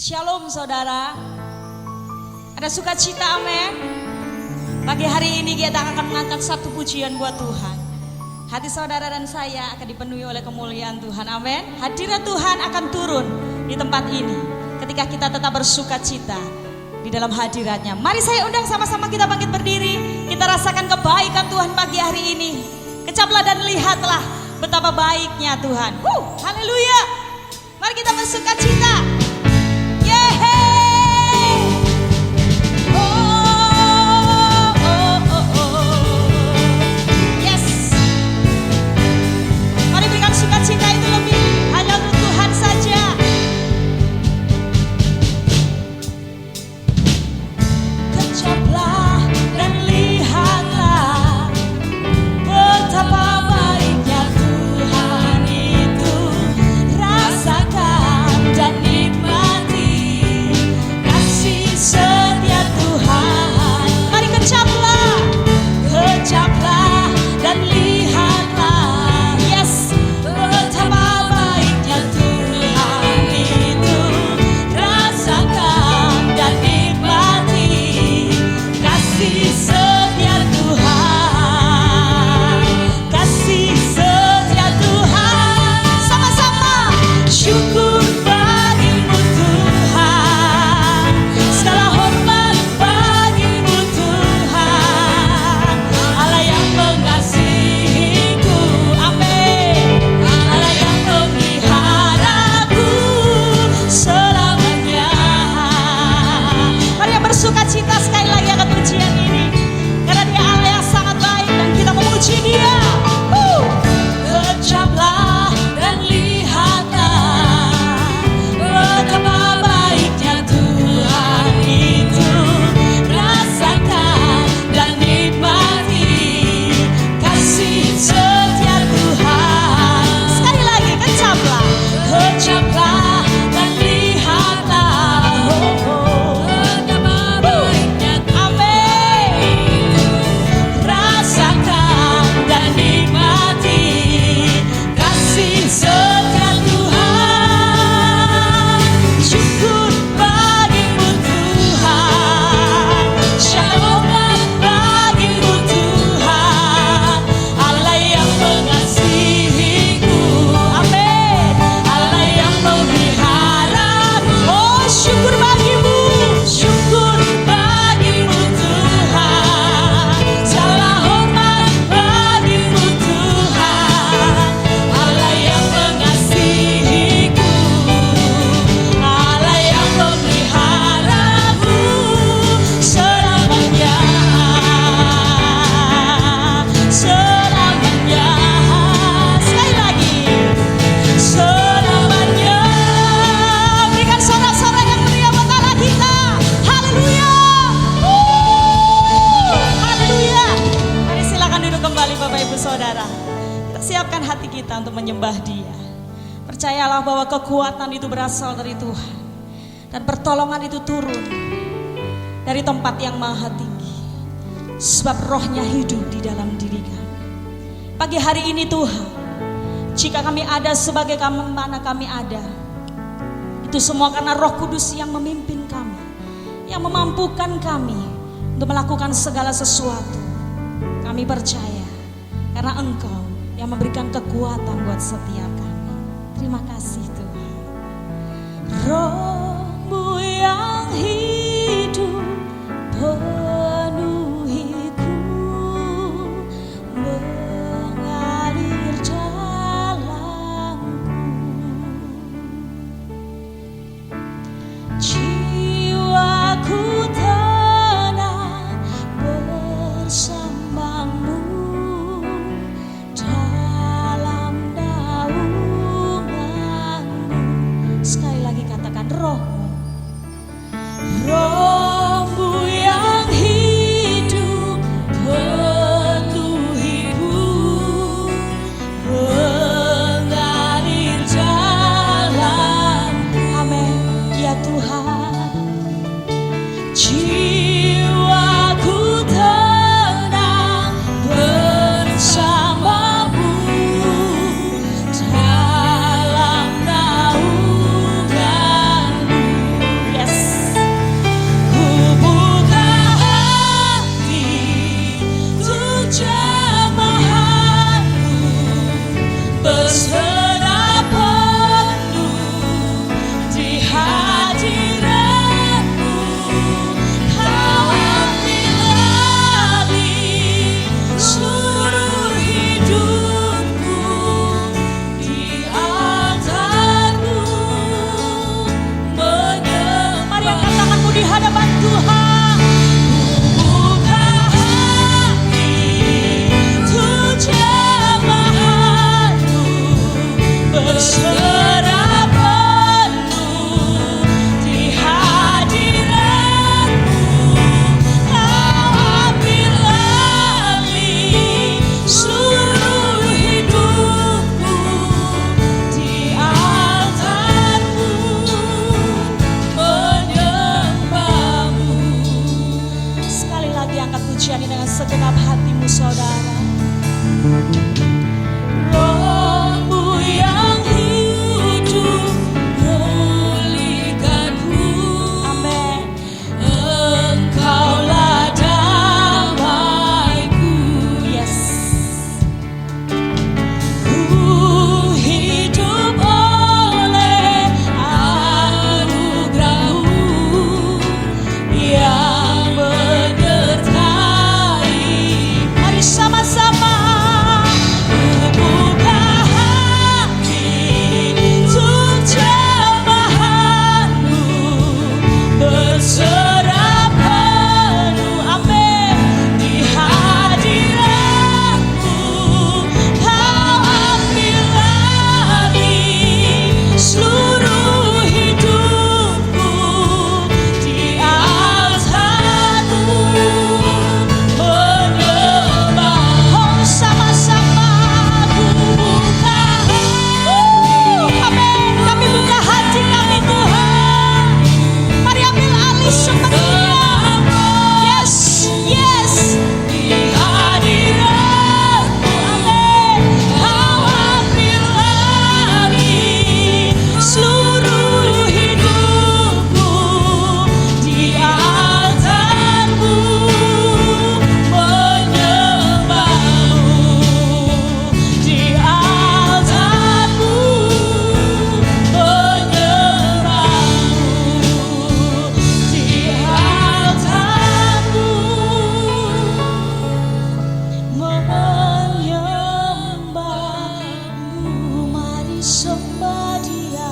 Shalom saudara. Ada sukacita, amin. Pagi hari ini kita akan mengangkat satu pujian buat Tuhan. Hati saudara dan saya akan dipenuhi oleh kemuliaan Tuhan, amin. Hadirat Tuhan akan turun di tempat ini ketika kita tetap bersukacita di dalam hadiratnya. Mari saya undang sama-sama kita bangkit berdiri. Kita rasakan kebaikan Tuhan pagi hari ini. Kecaplah dan lihatlah betapa baiknya Tuhan. Haleluya. Mari kita bersukacita. Sukacita itu lebih hanya untuk Tuhan saja. Kecaplah dan lihatlah betapa baiknya Tuhan itu. Rasakan dan nikmati kasih setia Tuhan. Mari kecaplah dan lihatlah. Sukacita sekali lagi akan pujian ini karena Dia Allah yang sangat baik dan kita memuji Dia. Kecaplah dan lihatlah betapa baiknya Tuhan itu. Rasakan dan nikmati kasih setia Tuhan. Sekali lagi kecaplah dan lihatlah. Saudara, kita siapkan hati kita untuk menyembah Dia. Percayalah bahwa kekuatan itu berasal dari Tuhan dan pertolongan itu turun dari tempat yang maha tinggi, sebab Roh-Nya hidup di dalam diri kami. Pagi hari ini Tuhan, jika kami ada sebagai mana kami ada, itu semua karena Roh Kudus yang memimpin kami, yang memampukan kami untuk melakukan segala sesuatu. Kami percaya karena Engkau yang memberikan kekuatan buat setiap kami. Terima kasih Tuhan. Roh-Mu yang hidup penuhiku, mengalir dalamku. Jiwaku tenang bersamamu. Sekali lagi katakan, Roh berserah penuh di hadirat-Mu. Kau ambil alih seluruh hidupku di altar-Mu, menyembah-Mu. Sekali lagi angkat pujian ini dengan segenap hatimu, saudara. Roh-Mu yang hidup pulihkanku. Amin. Engkaulah damaiku. Yes. Ku hidup oleh anugerah-Mu yang menyertai. Mari sama-sama buka hati untuk jemaat-Mu, berserah penuh. Amin. Di hadirat-Mu, Kau ambil alih seluruh hidupku di altar-Mu, menyembah. Oh, sama-sama ku buka hati. Amin. Kami buka hati kami, Tuhan. Mari ambil alih sepenuhnya. Yes, yes. Di hadirat-Mu, amin. Kau ambil alih seluruh hidupku di altar-Mu, menyembah-Mu. Di altar-Mu, menyembah-Mu. Di altar-Mu, menyembah-Mu. Mari sembah Dia.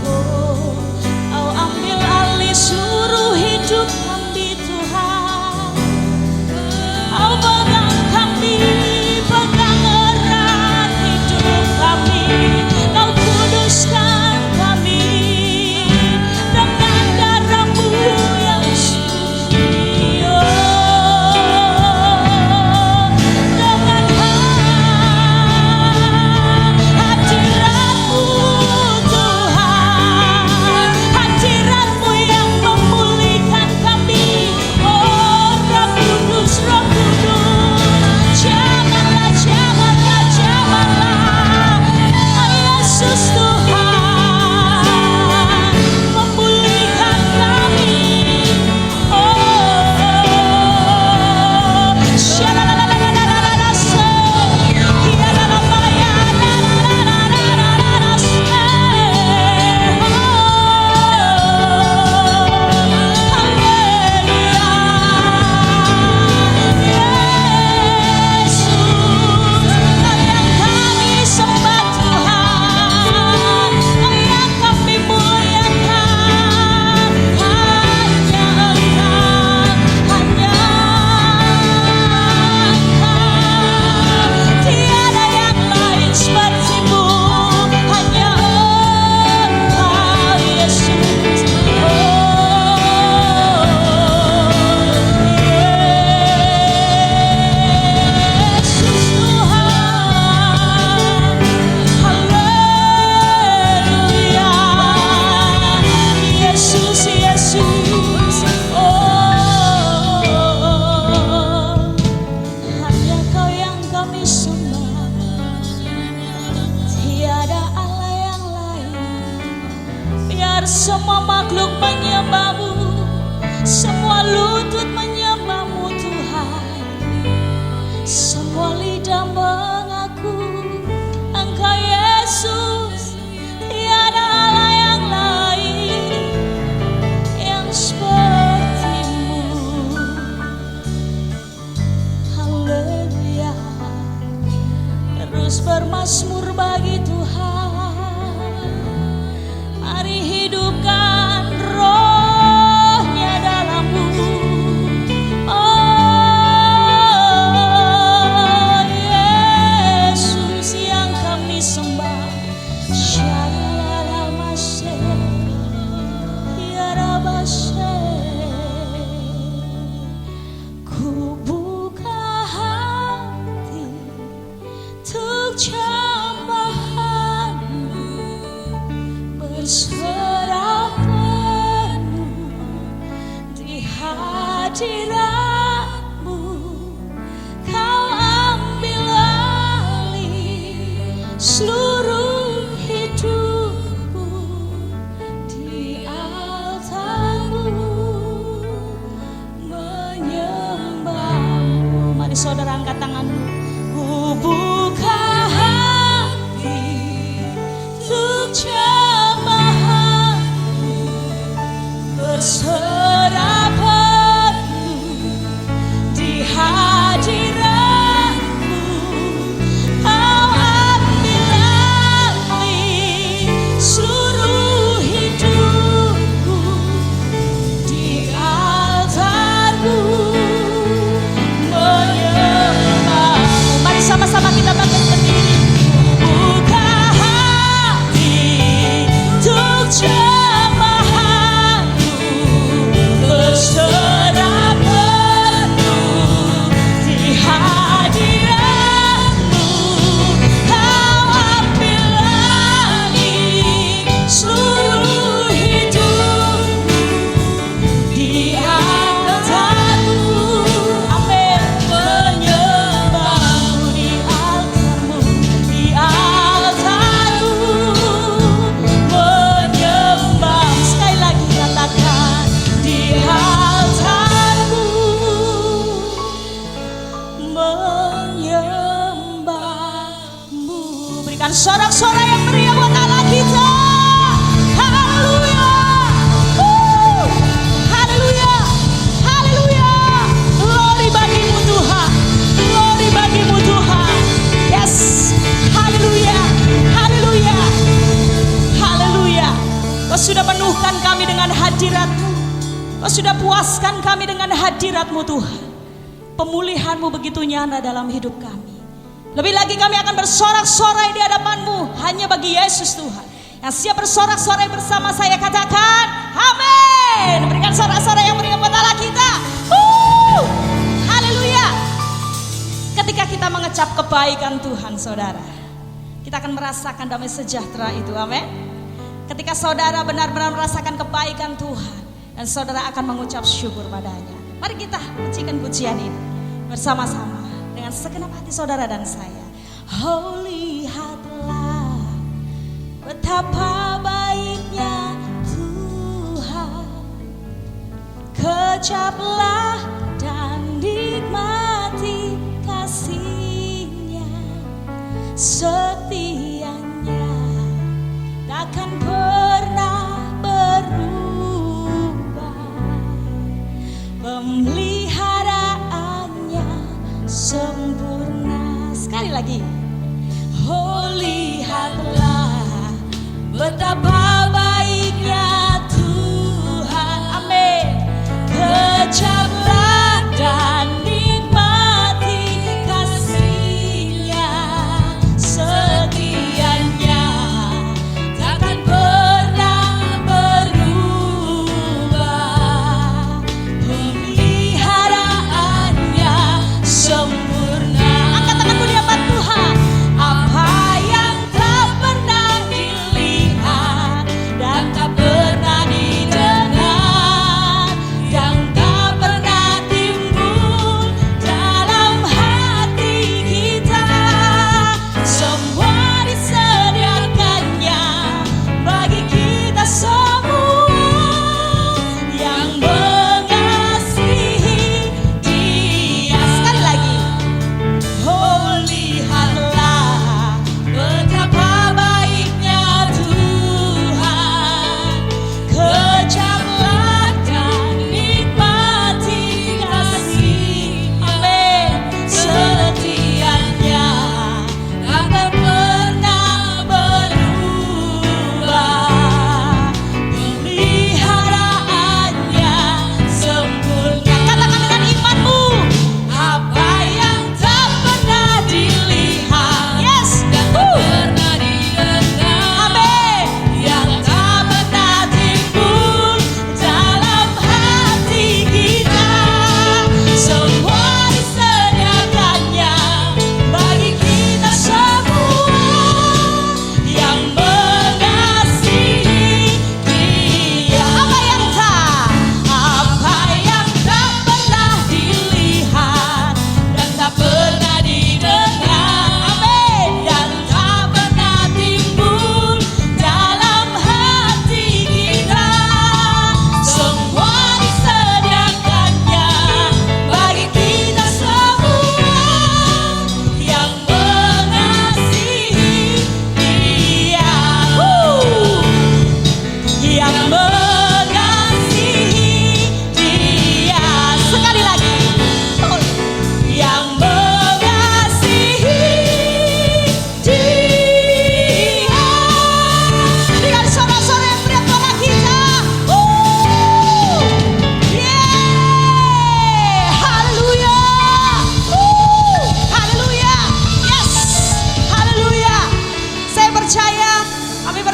Oh, Kau ambil alih seluruh hidup kami, Tuhan. Kau pegang kami, pegang erat hidup kami. Kau kuduskan kami dengan darah-Mu yang suci. Oh, dengan hadirat-Mu, Tuhan, hadirat-Mu yang memulihkan kami. Oh, Roh Kudus, Roh Kudus, janganlah, janganlah, janganlah, oh Yesus Tuhan, memulihkan kami. Oh, shalalalalalalalala, tiada yang lain seperti-Mu, hanya Engkau, Yesus. Yesus Tuhan, haleluya. Yesus, Yesus, oh, hanya Kau yang kami sembah, tiada Allah yang lain. Biar semua makhluk menyembah-Mu, semua lutut menyembah-Mu, Tuhan. Semua lidah mengaku Engkau Yesus, tiada Allah yang lain yang seperti-Mu. Haleluya. Terus bermazmur bagi Tuhan. Mari hidupkan Roh-Nya dalam-Mu. Oh, Yesus. jamahanmu berserah penuh di hadiratmu. Kau ambil alih seluruh hidupku di altarmu menyembahmu. Mari saudara angkat tanganmu. Ku buka hati untuk jamahanmu berserah penuh di hadiratmu. Kau ambil alih seluruh hidupku di altarmu menyembahmu. Mari sama-sama kita bangkit berdiri. Buka hati untuk jamahanmu berserah penuh di hadiratmu. Kau ambil alih seluruh hidupku di altarmu. Amin. Menyembahmu di altarmu, di altarmu menyembah. Sekali lagi katakan di altarmu menyembahmu. Berikan sorak-sorai yang meriah buat Allah kita. Haleluya. Haleluya. Haleluya. Glory bagimu Tuhan. Glory bagimu Tuhan. Yes. Haleluya. Haleluya. Haleluya. Kau sudah penuhkan kami dengan hadirat-Mu. Kau sudah puaskan kami dengan hadirat-Mu Tuhan. Pemulihan-Mu begitu nyata dalam hidup kami. Lebih lagi kami akan bersorak-sorai di hadapan-Mu hanya bagi Yesus Tuhan. Yang siap bersorak-sorai bersama saya katakan amin. Berikan sorak-sorai yang meriah buat Allah kita. Haleluya. Ketika kita mengecap kebaikan Tuhan saudara, kita akan merasakan damai sejahtera itu, amin. Ketika saudara benar-benar merasakan kebaikan Tuhan dan saudara akan mengucap syukur padanya. Mari kita pujikan pujian ini bersama-sama dengan segenap hati saudara dan saya. Oh, lihatlah betapa baiknya Tuhan, kecaplah dan nikmati kasih-Nya, setianya takkan pernah berubah, pemeliharaannya sempurna. Sekali lagi. Oh, lihatlah betapa baiknya Tuhan, amin. Kecaplah dan nikmati kasih-Nya, setianya takkan pernah berubah, pemeliharaannya sempurna. Angkat tanganmu di hadapan Tuhan. Apa yang tak pernah dilihat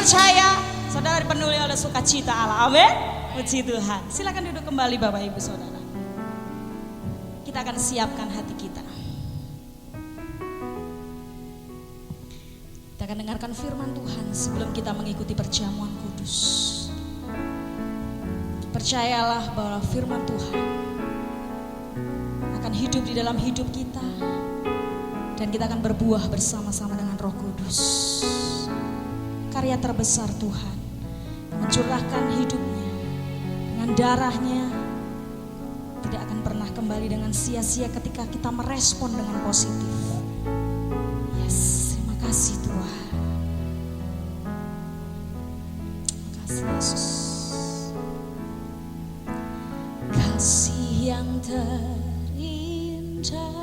percaya, saudara dipenuhi oleh sukacita Allah. Amin. Puji Tuhan. Silakan duduk kembali Bapak Ibu Saudara. Kita akan siapkan hati kita. Kita akan dengarkan firman Tuhan sebelum kita mengikuti perjamuan kudus. Percayalah bahwa firman Tuhan akan hidup di dalam hidup kita, dan kita akan berbuah bersama-sama dengan Roh Kudus. Karya terbesar Tuhan yang mencurahkan hidupnya dengan darahnya tidak akan pernah kembali dengan sia-sia ketika kita merespon dengan positif. Yes, terima kasih Tuhan. Terima kasih Yesus. Kasih yang terindah,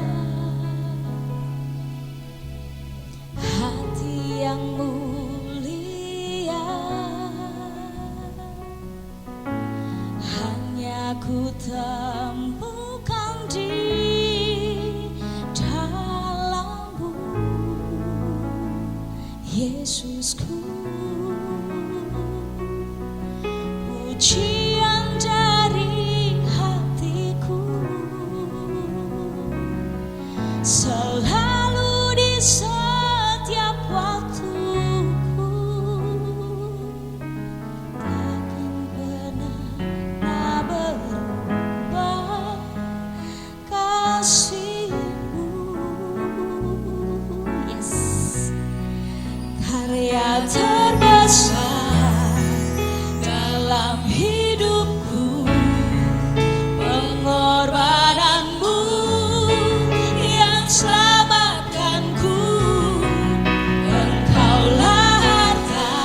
hati yang mulia, hanya ku temukan di dalam-Mu, Yesusku. Pujian dari hatiku selalu di setiap waktuku, takkan pernah berubah kasih-Mu. Yes, karya terbesar dalam hidupku, pengorbananmu yang selamatkanku. Engkaulah harta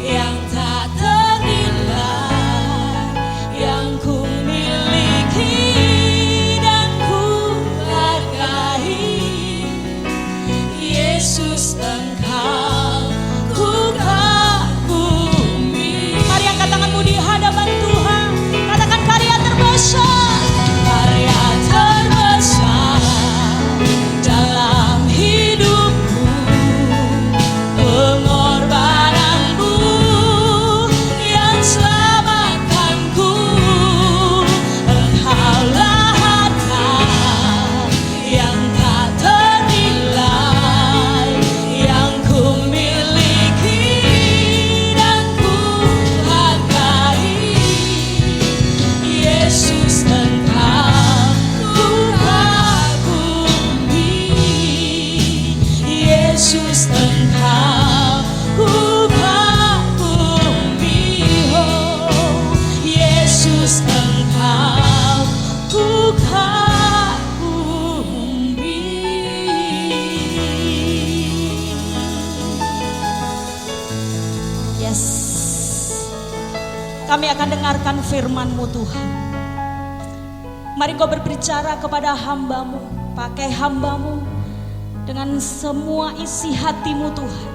yang tak ternilai, yang ku miliki dan ku hargai. Yesus, Engkau ku kagumi. Mari angkat tanganmu di hadapan Tuhan, katakan karya terbesar, karya terbesar dalam hidupku, pengorbananmu yang selamatkanku. Engkaulah harta yang tak ternilai, yang ku miliki dan ku hargai. Yesus, Engkau ku kagumi. Yesus, Engkau ku kagumi. Oh, Yesus, Engkau ku kagumi. Yes, kami akan dengarkan firman-Mu Tuhan. Mari Kau berbicara kepada hamba-Mu, pakai hamba-Mu dengan semua isi hati-Mu Tuhan.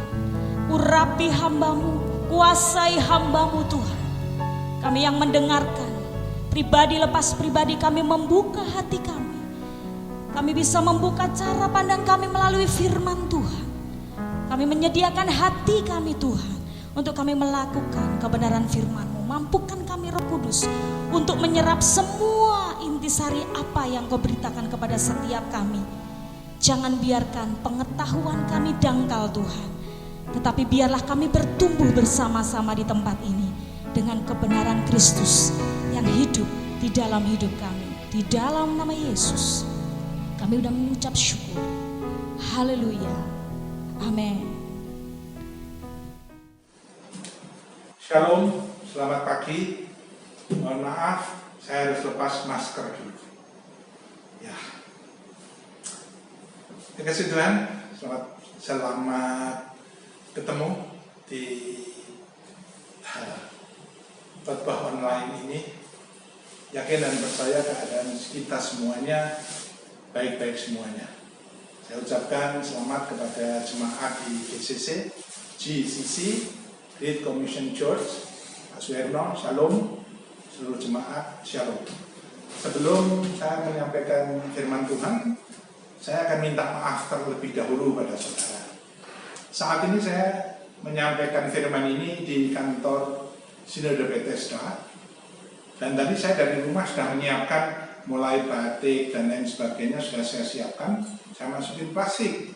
Urapi hamba-Mu, kuasai hamba-Mu Tuhan. Kami yang mendengarkan, pribadi lepas pribadi kami membuka hati kami. Kami bisa membuka cara pandang kami melalui firman Tuhan. Kami menyediakan hati kami Tuhan untuk kami melakukan kebenaran firman-Mu. Mampukan kami Roh Kudus untuk menyerap semua intisari apa yang Kau beritakan kepada setiap kami. Jangan biarkan pengetahuan kami dangkal Tuhan, tetapi biarlah kami bertumbuh bersama-sama di tempat ini dengan kebenaran Kristus yang hidup di dalam hidup kami. Di dalam nama Yesus kami sudah mengucap syukur. Haleluya. Amin. Shalom, selamat pagi. Mohon maaf, saya harus lepas masker dulu. Ya. Terima kasih Tuhan. Selamat ketemu di khotbah online ini. Yakin dan percaya keadaan kita semuanya baik-baik semuanya. Saya ucapkan selamat kepada jemaat di GCC, Great Commission Church, Pak Suherno, Shalom, seluruh jemaat, Shalom. Sebelum saya menyampaikan firman Tuhan, saya akan minta maaf terlebih dahulu pada saudara. Saat ini saya menyampaikan firman ini di kantor Sinode Bethesda. Dan tadi saya dari rumah sudah menyiapkan mulai batik dan lain sebagainya sudah saya siapkan. Saya masukin plastik.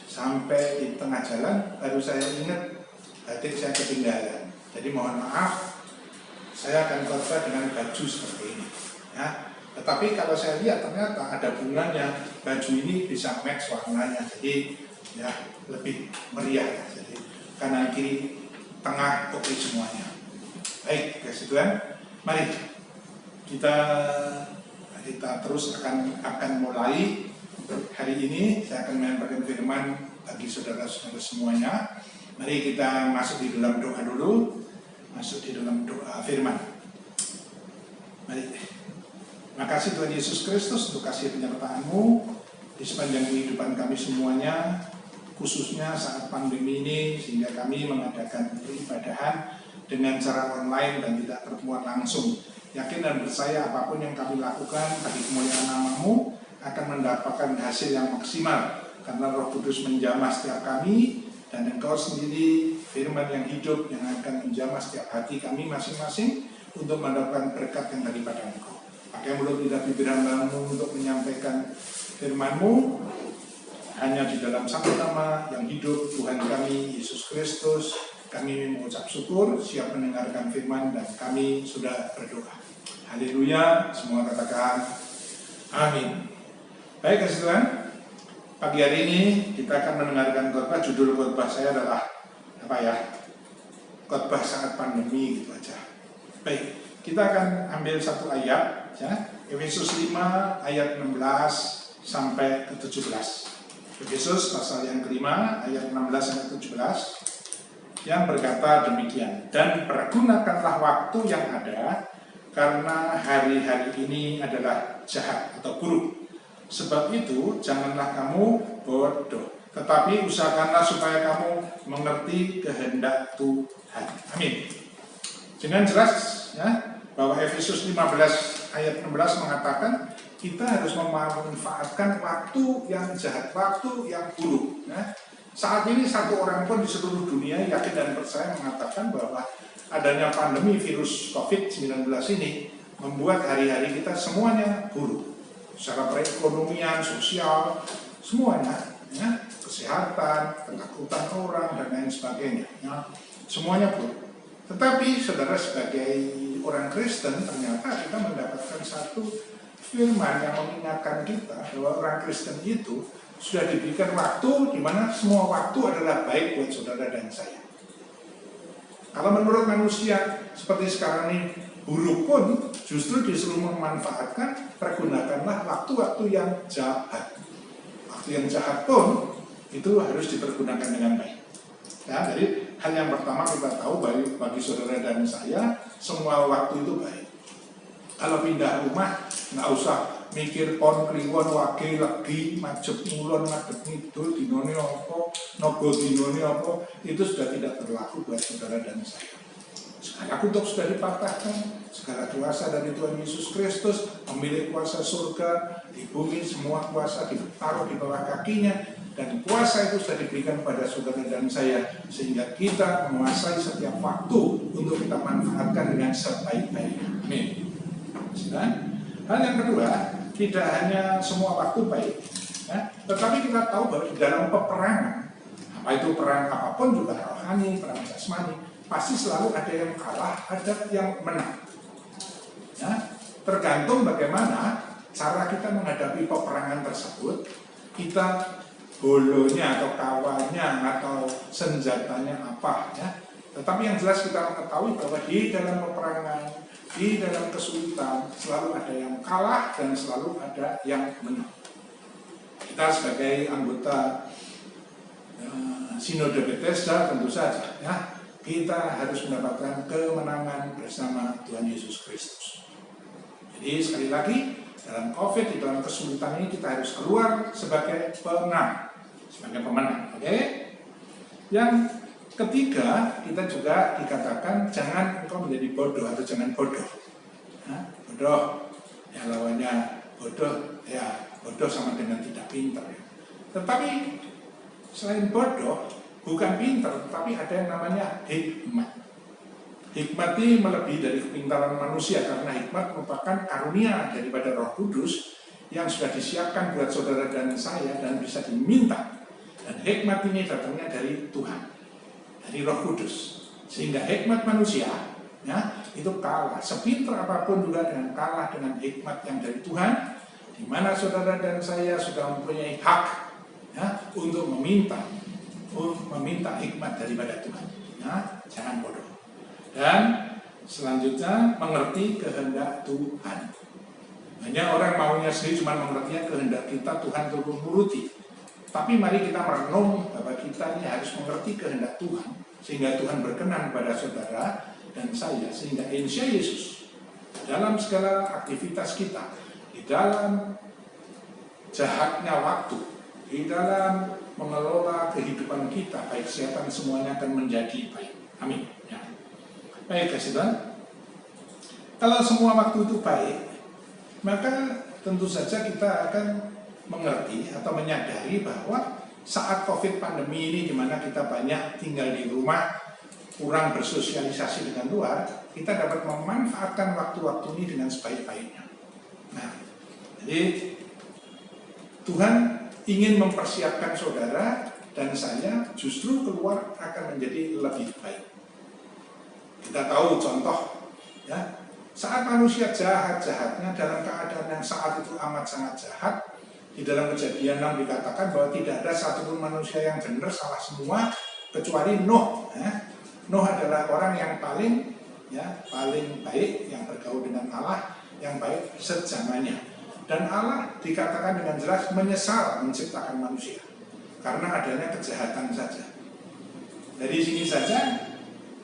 Sampai di tengah jalan baru saya ingat batik saya ketinggalan. Jadi mohon maaf, saya akan khotbah dengan baju seperti ini. Ya. Tetapi kalau saya lihat ternyata ada bunganya, baju ini bisa match warnanya. Jadi ya lebih meriah. Jadi kanan kiri tengah oke semuanya. Baik, kasih Tuhan. Mari kita terus akan mulai hari ini. Saya akan menyampaikan firman bagi saudara-saudara semuanya. Mari kita masuk di dalam doa dulu. Masuk di dalam doa firman. Mari. Makasih Tuhan Yesus Kristus untuk kasih penyertaan-Mu di sepanjang kehidupan kami semuanya, khususnya saat pandemi ini, sehingga kami mengadakan peribadahan dengan cara online dan tidak pertemuan langsung. Yakin dan percaya apapun yang kami lakukan bagi kemuliaan nama-Mu akan mendapatkan hasil yang maksimal, karena Roh Kudus menjamah setiap kami, dan Engkau sendiri firman yang hidup yang akan menjamah setiap hati kami masing-masing untuk mendapatkan berkat yang daripada Engkau. Pakai mulut lidah bibir hamba-Mu untuk menyampaikan firman-Mu hanya di dalam satu nama yang hidup, Tuhan kami Yesus Kristus. Kami mengucap syukur, siap mendengarkan firman, dan kami sudah berdoa. Haleluya, semua katakan amin. Baik, kasih Tuhan. Pagi hari ini kita akan mendengarkan khotbah. Judul khotbah saya adalah apa ya? Khotbah saat pandemi, gitu aja. Baik, kita akan ambil satu ayat, ya. Efesus 5 ayat 16 sampai ke 17. Efesus pasal yang kelima ayat 16 sampai 17 yang berkata demikian. Dan pergunakanlah waktu yang ada, karena hari-hari ini adalah jahat atau buruk. Sebab itu janganlah kamu bodoh, tetapi usahakanlah supaya kamu mengerti kehendak Tuhan. Amin. Dengan jelas ya, bahwa Efesus 15 ayat 16 mengatakan kita harus memanfaatkan waktu yang jahat, waktu yang buruk. Ya. Saat ini satu orang pun di seluruh dunia yakin dan percaya mengatakan bahwa adanya pandemi virus COVID-19 ini membuat hari-hari kita semuanya buruk. Secara perekonomian, sosial, semuanya, ya, kesehatan, ketakutan orang, dan lain sebagainya. Ya, semuanya buruk. Tetapi saudara sebagai orang Kristen ternyata kita mendapatkan satu firman yang mengingatkan kita bahwa orang Kristen itu sudah diberikan waktu di mana semua waktu adalah baik buat saudara dan saya. Kalau menurut manusia seperti sekarang ini buruk pun justru disuruh memanfaatkan, pergunakanlah waktu-waktu yang jahat. Waktu yang jahat pun itu harus dipergunakan dengan baik. Ya, jadi hal yang pertama kita tahu bagi saudara dan saya semua waktu itu baik. Kalau pindah rumah nggak usah mikir pon kliwon wage lagi macet mulon ngadep ngidul dinone apa nogo dinone apa, itu sudah tidak berlaku buat saudara dan saya. Segala kutuk sudah dipatahkan, segala kuasa dari Tuhan Yesus Kristus, pemilik kuasa surga di bumi, semua kuasa ditaruh di bawah kakinya, dan kuasa itu sudah diberikan pada saudara dan saya, sehingga kita menguasai setiap waktu untuk kita manfaatkan dengan sebaik-baiknya. Amin. Dan hal yang kedua, tidak hanya semua waktu baik, ya, tetapi kita tahu bahwa di dalam peperangan, apa itu perang apapun juga rohani, perang jasmani, pasti selalu ada yang kalah, ada yang menang. Ya, tergantung bagaimana cara kita menghadapi peperangan tersebut, kita bolonya atau kawannya atau senjatanya apa. Ya. Tetapi yang jelas kita mengetahui bahwa di dalam peperangan, di dalam kesulitan selalu ada yang kalah dan selalu ada yang menang. Kita sebagai anggota Sinode Bethesda tentu saja, ya, kita harus mendapatkan kemenangan bersama Tuhan Yesus Kristus. Jadi sekali lagi dalam COVID, di dalam kesulitan ini kita harus keluar sebagai pemenang, oke? Yang ketiga, kita juga dikatakan jangan engkau menjadi bodoh atau jangan bodoh. Nah, bodoh, ya lawannya bodoh, ya bodoh sama dengan tidak pintar. Ya. Tetapi selain bodoh, bukan pinter, tapi ada yang namanya hikmat. Hikmat ini melebihi dari kepintaran manusia, karena hikmat merupakan karunia daripada Roh Kudus yang sudah disiapkan buat saudara dan saya dan bisa diminta. Dan hikmat ini datangnya dari Tuhan, dari Roh Kudus. Sehingga hikmat manusia ya, itu kalah. Sepintar apapun juga dengan kalah dengan hikmat yang dari Tuhan, di mana saudara dan saya sudah mempunyai hak ya, untuk meminta hikmat daripada Tuhan. Ya, jangan bodoh. Dan selanjutnya mengerti kehendak Tuhan. Banyak orang maunya sendiri cuma mengerti kehendak kita, Tuhan turun menuruti. Tapi mari kita merenung bahwa kita ini harus mengerti kehendak Tuhan, sehingga Tuhan berkenan pada saudara dan saya, sehingga insya Yesus dalam segala aktivitas kita, di dalam jahatnya waktu, di dalam mengelola kehidupan kita, baik kesehatan, semuanya akan menjadi baik. Amin. Ya. Baik, kasih Tuhan. Kalau semua waktu itu baik, maka tentu saja kita akan mengerti atau menyadari bahwa saat COVID pandemi ini, di mana kita banyak tinggal di rumah, kurang bersosialisasi dengan luar, kita dapat memanfaatkan waktu-waktu ini dengan sebaik-baiknya. Nah, jadi Tuhan ingin mempersiapkan saudara dan saya justru keluar akan menjadi lebih baik. Kita tahu contoh, ya, saat manusia jahat-jahatnya dalam keadaan yang saat itu amat sangat jahat, di dalam Kejadian 6 dikatakan bahwa tidak ada satupun manusia yang benar, salah semua, kecuali Nuh. Ya. Nuh adalah orang yang paling baik, yang bergaul dengan Allah, yang baik sejamannya. Dan Allah dikatakan dengan jelas menyesal menciptakan manusia, karena adanya kejahatan saja. Dari sini saja,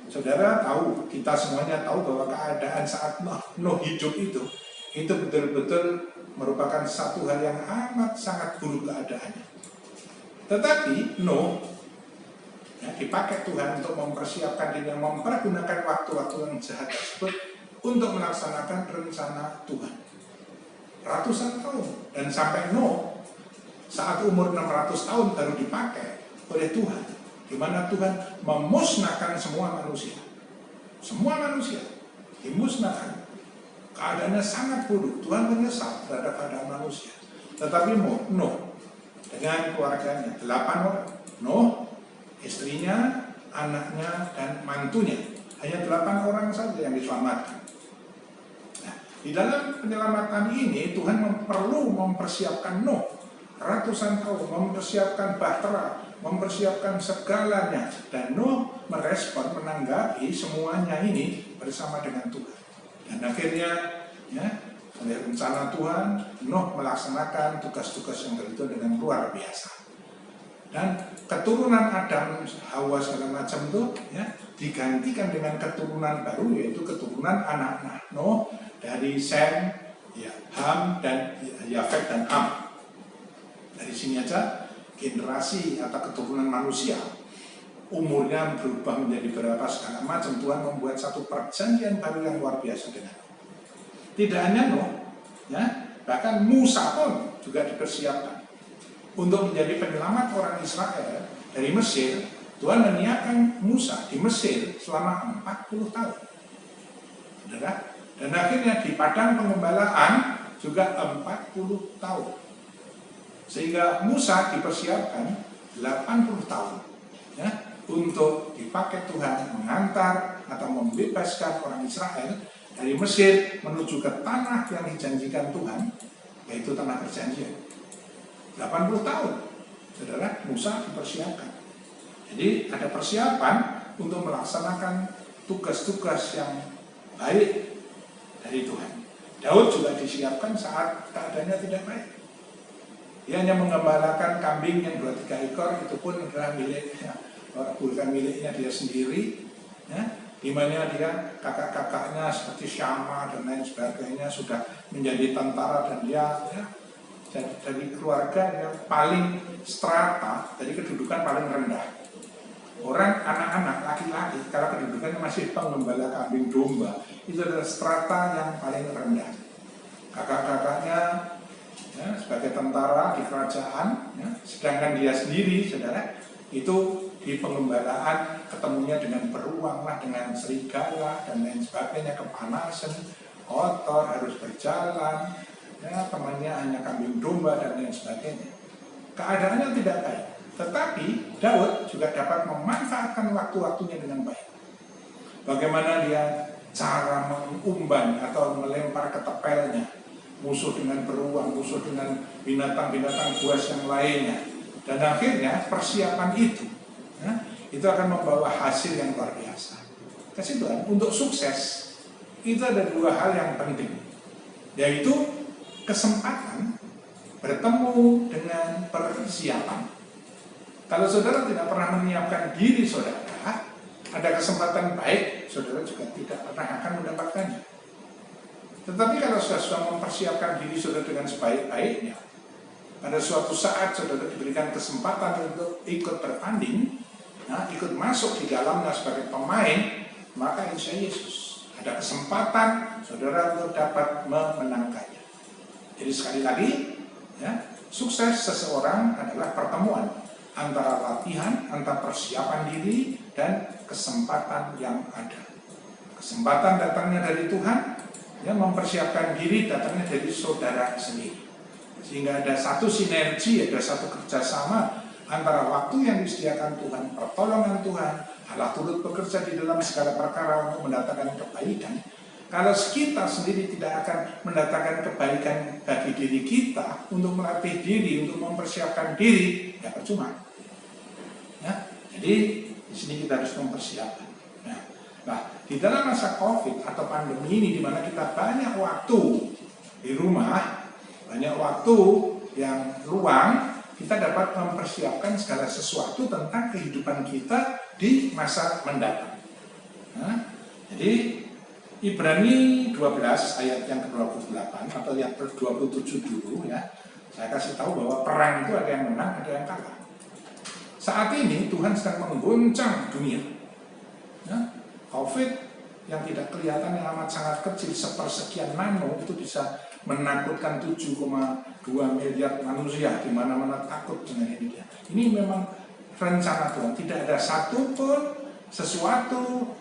saudara tahu, kita semuanya tahu bahwa keadaan saat Nuh hidup itu betul-betul merupakan satu hal yang amat sangat buruk keadaannya. Tetapi Nuh dipakai Tuhan untuk mempersiapkan diri, mempergunakan waktu-waktu yang jahat tersebut untuk melaksanakan rencana Tuhan. Ratusan tahun, dan sampai Nuh saat umur 600 tahun baru dipakai oleh Tuhan, di mana Tuhan memusnahkan semua manusia. Semua manusia dimusnahkan. Keadaannya sangat buruk. Tuhan menyesal terhadap keadaan manusia. Tetapi Nuh dengan keluarganya 8 orang, Nuh, istrinya, anaknya, dan mantunya, hanya 8 orang saja yang diselamatkan. Nah, di dalam penyelamatan ini Tuhan perlu mempersiapkan Nuh ratusan tahun, mempersiapkan bahtera, mempersiapkan segalanya, dan Nuh merespon, menanggapi semuanya ini bersama dengan Tuhan. Dan akhirnya oleh rencana Tuhan, Nuh melaksanakan tugas-tugas yang itu dengan luar biasa. Dan keturunan Adam, Hawa, segala macam itu digantikan dengan keturunan baru, yaitu keturunan anak-anak Nuh dari Sem, Ham, dan Yafet dan Ham. Dari sini aja generasi atau keturunan manusia umurnya berubah menjadi berapa segala macam. Tuhan membuat satu perjanjian baru yang luar biasa dengan Nuh. Tidak hanya Nuh, bahkan Musa pun juga dipersiapkan untuk menjadi penyelamat orang Israel dari Mesir. Tuhan menyiapkan Musa di Mesir selama 40 tahun. Dan akhirnya di padang pengembalaan juga 40 tahun. Sehingga Musa dipersiapkan 80 tahun untuk dipakai Tuhan mengantar atau membebaskan orang Israel dari Mesir menuju ke tanah yang dijanjikan Tuhan, yaitu tanah perjanjian. 80 tahun, saudara, Musa dipersiapkan. Jadi ada persiapan untuk melaksanakan tugas-tugas yang baik dari Tuhan. Daud juga disiapkan saat keadaannya tidak baik. Dia hanya menggembalakan kambing yang 2-3 ekor, itu pun adalah miliknya, bukan miliknya dia sendiri, di mana dia kakak-kakaknya seperti Syama dan lain sebagainya sudah menjadi tentara, dan dia dari keluarga yang paling strata, dari kedudukan paling rendah. Orang anak-anak laki-laki kalau kedudukannya masih penggembala kambing domba, itu adalah strata yang paling rendah. Kakak-kakaknya sebagai tentara di kerajaan, sedangkan dia sendiri, saudara, itu di pengembalaan ketemunya dengan beruang lah, dengan serigala dan lain sebagainya, kepanasan, kotor, harus berjalan, ya temannya hanya kambing domba dan lain sebagainya. Keadaannya tidak baik, tetapi Daud juga dapat memanfaatkan waktu-waktunya dengan baik. Bagaimana dia cara mengumban atau melempar ketepelnya, musuh dengan beruang, musuh dengan binatang-binatang buas yang lainnya, dan akhirnya persiapan itu, ya, itu akan membawa hasil yang luar biasa. Kasih Tuhan, untuk sukses itu ada dua hal yang penting, yaitu kesempatan bertemu dengan persiapan. Kalau saudara tidak pernah menyiapkan diri saudara, ada kesempatan baik, saudara juga tidak pernah akan mendapatkannya. Tetapi kalau sudah mempersiapkan diri saudara dengan sebaik-baiknya, pada suatu saat saudara diberikan kesempatan untuk ikut bertanding, nah, ikut masuk di dalamnya sebagai pemain, maka insya Yesus ada kesempatan saudara untuk dapat memenangkannya. Jadi sekali lagi, ya, sukses seseorang adalah pertemuan antara latihan, antara persiapan diri, dan kesempatan yang ada. Kesempatan datangnya dari Tuhan, ya, mempersiapkan diri datangnya dari saudara sendiri. Sehingga ada satu sinergi, ada satu kerjasama antara waktu yang disediakan Tuhan, pertolongan Tuhan, Allah turut bekerja di dalam segala perkara untuk mendatangkan kebaikan. Kalau kita sendiri tidak akan mendatangkan kebaikan bagi diri kita, untuk melatih diri, untuk mempersiapkan diri, ya percuma. Ya, jadi di sini kita harus mempersiapkan. Nah, di dalam masa COVID atau pandemi ini, di mana kita banyak waktu di rumah, banyak waktu yang luang, kita dapat mempersiapkan segala sesuatu tentang kehidupan kita di masa mendatang. Nah, jadi Ibrani 12 ayat yang ke-28 atau yang ke-27 dulu, ya. Saya kasih tahu bahwa perang itu ada yang menang, ada yang kalah. Saat ini Tuhan sedang mengguncang dunia. Ya, COVID yang tidak kelihatan, yang amat sangat kecil, sepersekian nano, itu bisa menakutkan 7,2 miliar manusia, di mana-mana takut dengan ini. Ini memang rencana Tuhan. Tidak ada satupun sesuatu,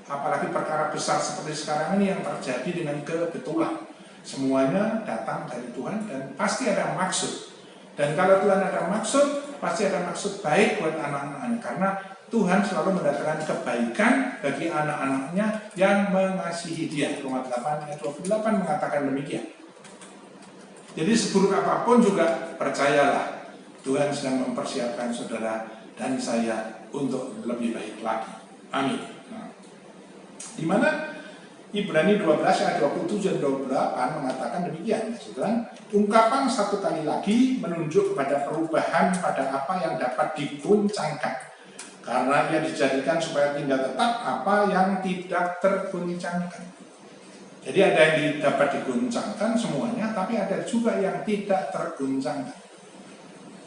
apalagi perkara besar seperti sekarang ini yang terjadi dengan kebetulan. Semuanya datang dari Tuhan dan pasti ada maksud. Dan kalau Tuhan ada maksud, pasti ada maksud baik buat anak-anaknya. Karena Tuhan selalu mendatangkan kebaikan bagi anak-anaknya yang mengasihi Dia. Roma 8 ayat 28 mengatakan demikian. Jadi seburuk apapun juga percayalah, Tuhan sedang mempersiapkan saudara dan saya untuk lebih baik lagi. Amin. Nah, di mana Ibrani 12 ayat 27 dan 28 mengatakan demikian. Ungkapan satu kali lagi menunjuk kepada perubahan pada apa yang dapat diguncangkan. Karena ia dijadikan supaya tinggal tetap apa yang tidak terguncangkan. Jadi ada yang dapat diguncangkan semuanya, tapi ada juga yang tidak terguncangkan.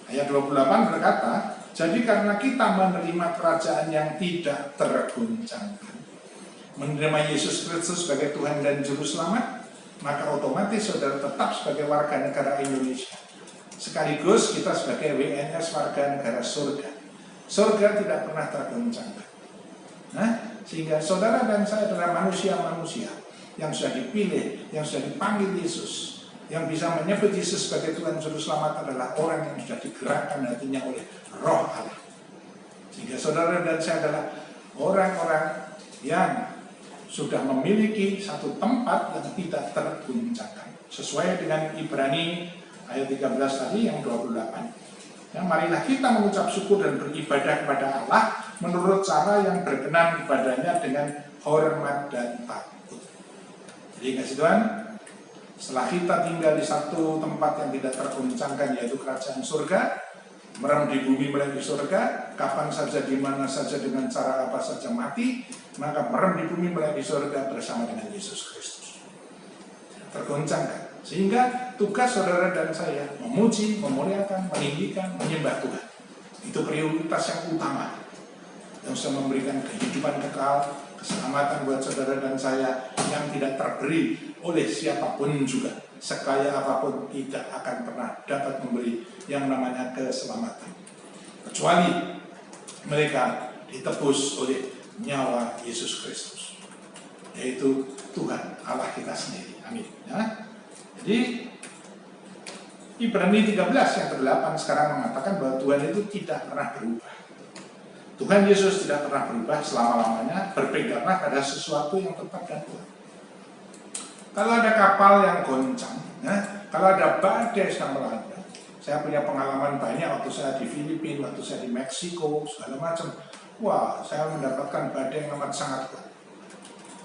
Ayat 28 berkata, jadi karena kita menerima kerajaan yang tidak terguncangkan, menerima Yesus Kristus sebagai Tuhan dan Juru Selamat, maka otomatis saudara tetap sebagai warga negara Indonesia. Sekaligus kita sebagai WNS warga negara surga. Surga tidak pernah tergoncangkan. Nah, sehingga saudara dan saya adalah manusia-manusia yang sudah dipilih, yang sudah dipanggil Yesus, yang bisa menyebut Yesus sebagai Tuhan Juru Selamat adalah orang yang sudah digerakkan hatinya oleh Roh Allah. Sehingga saudara dan saya adalah orang-orang yang sudah memiliki satu tempat yang tidak terguncangkan. Sesuai dengan Ibrani ayat 13 tadi yang 28. Ya, marilah kita mengucap syukur dan beribadah kepada Allah menurut cara yang berkenan kepadanya dengan hormat dan takut. Jadi kasih Tuhan, setelah kita tinggal di satu tempat yang tidak tergoncangkan, yaitu kerajaan surga, merem di bumi melalui surga, kapan saja, di mana saja, dengan cara apa saja mati, maka merem di bumi melalui surga bersama dengan Yesus Kristus. Tergoncangkan. Sehingga tugas saudara dan saya memuji, memuliakan, meninggikan, menyembah Tuhan. Itu prioritas yang utama yang bisa memberikan kehidupan kekal, keselamatan buat saudara dan saya yang tidak terberi oleh siapapun juga. Sekaya apapun tidak akan pernah dapat memberi yang namanya keselamatan. Kecuali mereka ditebus oleh nyawa Yesus Kristus, yaitu Tuhan Allah kita sendiri. Amin. Ya. Jadi Ibrani 13 yang ke-8 sekarang mengatakan bahwa Tuhan itu tidak pernah berubah. Tuhan Yesus tidak pernah berubah selama-lamanya. Berpeganglah pada sesuatu yang tetap dan kuat. Kalau ada kapal yang goncang, ya, kalau ada badai sedang melanda, saya punya pengalaman banyak waktu saya di Filipina, waktu saya di Meksiko, segala macam. Wah, saya mendapatkan badai yang amat sangat kuat.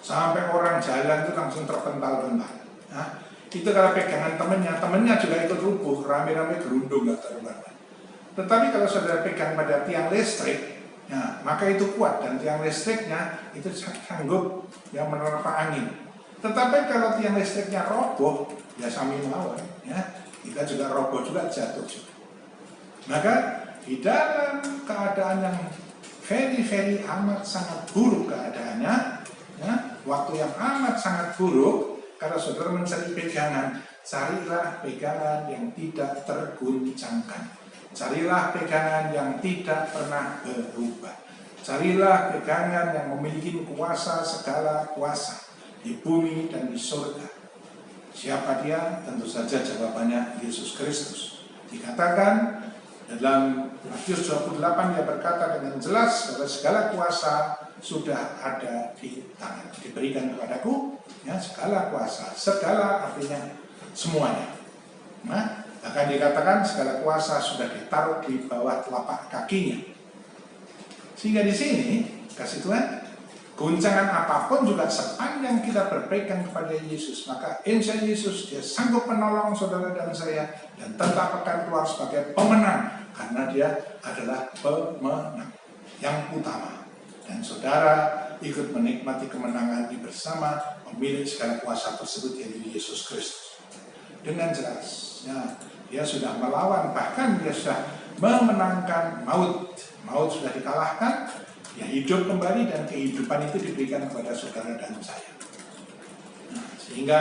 Sampai orang jalan itu langsung terpental-pental. Nah, itu kalau pegangan temennya juga ikut rubuh, rame-rame gerundung gak taruhan. Tetapi kalau saudara pegang pada tiang listrik, ya, maka itu kuat dan tiang listriknya itu sanggup yang menerpa angin. Tetapi kalau tiang listriknya roboh, ya sambil melawan, ya, kita juga roboh juga, jatuh juga. Maka di dalam keadaan yang very amat sangat buruk keadaannya, ya, waktu yang amat sangat buruk, kalau saudara mencari pegangan, carilah pegangan yang tidak terguncangkan. Carilah pegangan yang tidak pernah berubah. Carilah pegangan yang memiliki kuasa segala kuasa di bumi dan di surga. Siapa dia? Tentu saja jawabannya Yesus Kristus. Dikatakan dalam Matius 28 dia berkata dengan jelas bahwa segala kuasa sudah ada di tangan, diberikan kepadaku, ya, segala kuasa, segala artinya semuanya. Nah, akan dikatakan segala kuasa sudah ditaruh di bawah telapak kakinya. Sehingga di sini kasih Tuhan, guncangan apapun juga sepanjang kita berpegang kepada Yesus, maka insya Yesus dia sanggup menolong saudara dan saya dan tetap akan keluar sebagai pemenang karena dia adalah pemenang yang utama. Dan saudara ikut menikmati kemenangan ini bersama pemilik segala kuasa tersebut yaitu Yesus Kristus. Dengan jelas, ya, dia sudah melawan, bahkan dia sudah memenangkan maut. Maut sudah dikalahkan, ya hidup kembali dan kehidupan itu diberikan kepada saudara dan saya. Nah, sehingga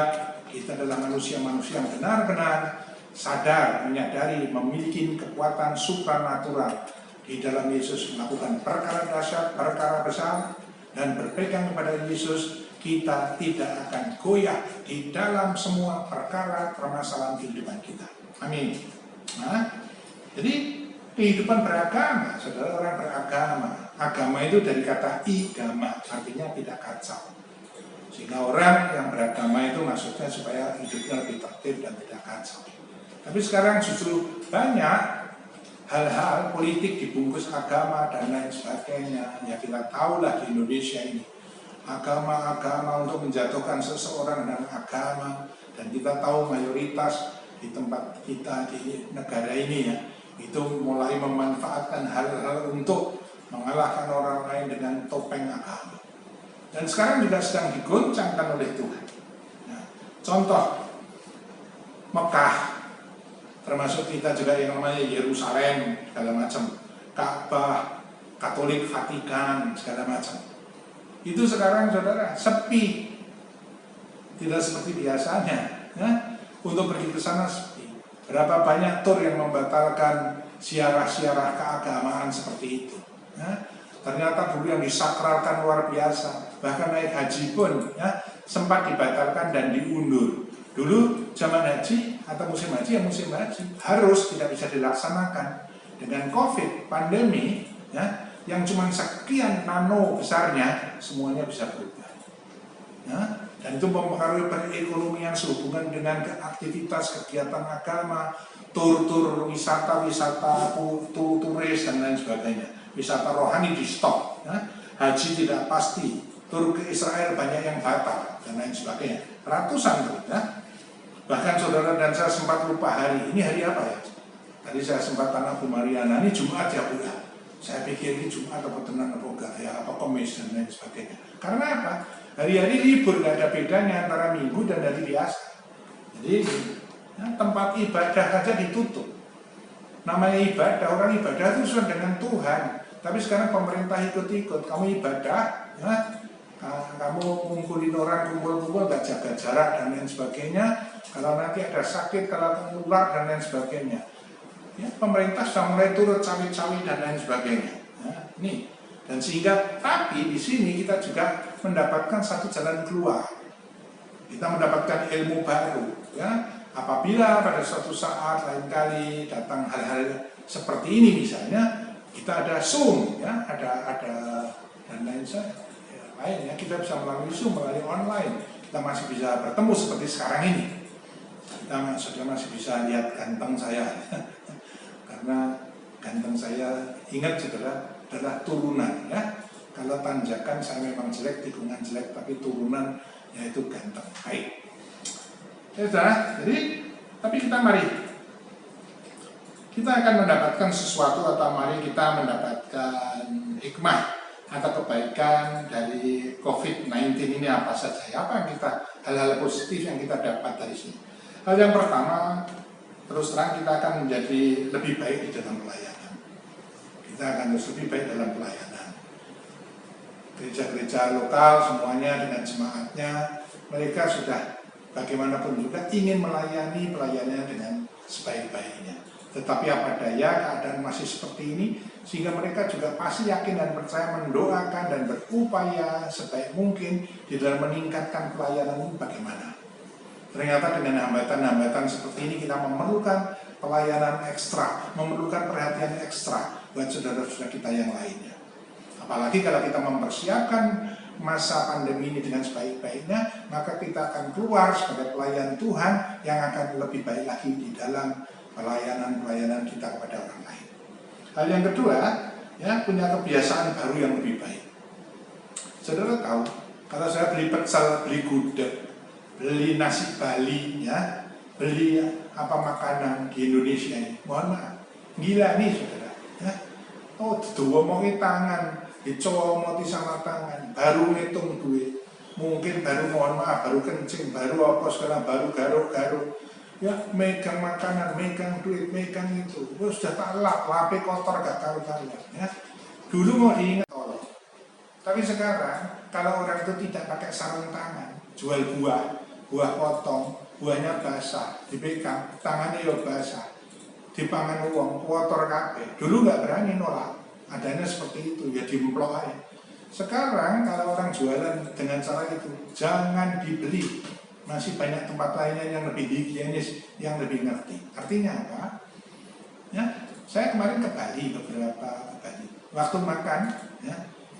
kita adalah manusia-manusia yang benar-benar sadar, menyadari, memiliki kekuatan supranatural di dalam Yesus melakukan perkara dahsyat, perkara besar, dan berpegang kepada Yesus, kita tidak akan goyah di dalam semua perkara permasalahan kehidupan kita. Amin. Nah, jadi kehidupan beragama, saudara, orang beragama. Agama itu dari kata igama, artinya tidak kacau. Sehingga orang yang beragama itu maksudnya supaya hidupnya lebih tertib dan tidak kacau. Tapi sekarang justru banyak hal-hal politik dibungkus agama dan lain sebagainya. Ya kita tahulah di Indonesia ini agama-agama untuk menjatuhkan seseorang dan agama. Dan kita tahu mayoritas di tempat kita di negara ini ya, itu mulai memanfaatkan hal-hal untuk mengalahkan orang lain dengan topeng agama. Dan sekarang juga sedang digoncangkan oleh Tuhan. Nah, contoh Mekah, termasuk kita juga yang namanya Yerusalem, segala macam, Ka'bah, Katolik, Vatikan, segala macam. Itu sekarang saudara sepi, tidak seperti biasanya. Ya? Untuk pergi ke sana sepi. Berapa banyak tur yang membatalkan siarah-siarah keagamaan seperti itu. Ya? Ternyata dulu yang disakralkan luar biasa, bahkan naik haji pun ya, sempat dibatalkan dan diundur. Dulu zaman haji atau musim haji ya musim haji harus tidak bisa dilaksanakan. Dengan COVID pandemi ya, yang cuma sekian nano besarnya semuanya bisa berubah. Ya, dan itu mempengaruhi perekonomian sehubungan dengan aktivitas kegiatan agama, tur-tur wisata-wisata, turis dan lain sebagainya. Wisata rohani di stop, ya. Haji tidak pasti, tur ke Israel banyak yang batal dan lain sebagainya. Ratusan tuh, ya. Bahkan saudara dan saya sempat lupa hari ini hari apa ya? Tadi saya sempat tanya Bu Mariana, ini Jumat ya Bu ya? Saya pikir ini Jumat atau tenan apa enggak ya, apa Kamis dan lain sebagainya. Karena apa? Hari-hari libur, gak ada bedanya antara minggu dan hari biasa. Jadi ya, tempat ibadah saja ditutup. Namanya ibadah, orang ibadah itu sesuai dengan Tuhan. Tapi sekarang pemerintah ikut-ikut, kamu ibadah, ya, kamu ngumpulin orang, kumpul-kumpul, gak jaga jarak dan lain sebagainya. Kalau nanti ada sakit, kalau keluar dan lain sebagainya. Ya, pemerintah sudah mulai turut cawi-cawi dan lain sebagainya. Ya, Nih, dan sehingga tapi di sini kita juga mendapatkan satu jalan keluar. Kita mendapatkan ilmu baru, ya. Apabila pada suatu saat lain kali datang hal-hal seperti ini misalnya, kita ada Zoom, ya, ada dan lain lain, ya, kita bisa melalui Zoom, melalui online, kita masih bisa bertemu seperti sekarang ini. Kita sudah masih bisa lihat ganteng saya, karena ganteng saya, ingat saudara, adalah turunan, ya. Kalau tanjakan saya memang jelek, tikungan jelek, tapi turunan yaitu ganteng. Baik. Ya, saudara, jadi tapi kita akan mendapatkan sesuatu, atau mari kita mendapatkan hikmah atau kebaikan dari COVID-19 ini apa saja, apa yang hal-hal positif yang kita dapat dari sini. Hal yang pertama, terus terang kita akan menjadi lebih baik di dalam pelayanan. Kita akan terus lebih baik dalam pelayanan. Gereja-gereja lokal semuanya dengan jemaatnya, mereka sudah bagaimanapun juga ingin melayani pelayanannya dengan sebaik-baiknya. Tetapi apa daya, keadaan masih seperti ini, sehingga mereka juga pasti yakin dan percaya, mendoakan dan berupaya sebaik mungkin di dalam meningkatkan pelayanan ini bagaimana. Ternyata dengan hambatan-hambatan seperti ini kita memerlukan pelayanan ekstra, memerlukan perhatian ekstra buat saudara-saudara kita yang lainnya. Apalagi kalau kita mempersiapkan masa pandemi ini dengan sebaik-baiknya, maka kita akan keluar sebagai pelayan Tuhan yang akan lebih baik lagi di dalam pelayanan kita kepada orang lain. Hal yang kedua, ya, punya kebiasaan baru yang lebih baik. Saudara tahu, kalau saya beli pecel, beli gudeg, beli nasi Bali, ya, beli apa makanan di Indonesia ini, mohon maaf, gila nih saudara, ya. Oh, didowomongi tangan, dicomoti sama tangan, baru ngitung duit, mungkin baru, mohon maaf, baru kencing, baru apa sekarang, baru garuk-garuk, ya, megang makanan, megang duit, megang itu, sudah tak lape kotor gak karu-karuan, ya. Dulu mau diingat tolong, tapi sekarang kalau orang itu tidak pakai sarung tangan, jual buah potong, buahnya basah, dipegang, tangannya ya basah, dipangan uang, kotor kabeh. Dulu nggak berani nolak, adanya seperti itu, ya diemplok aja. Sekarang kalau orang jualan dengan cara itu, jangan dibeli. Masih banyak tempat lainnya yang lebih higienis, yang lebih ngerti. Artinya apa? Ya, saya kemarin ke Bali, beberapa ke Bali. Waktu makan, ya,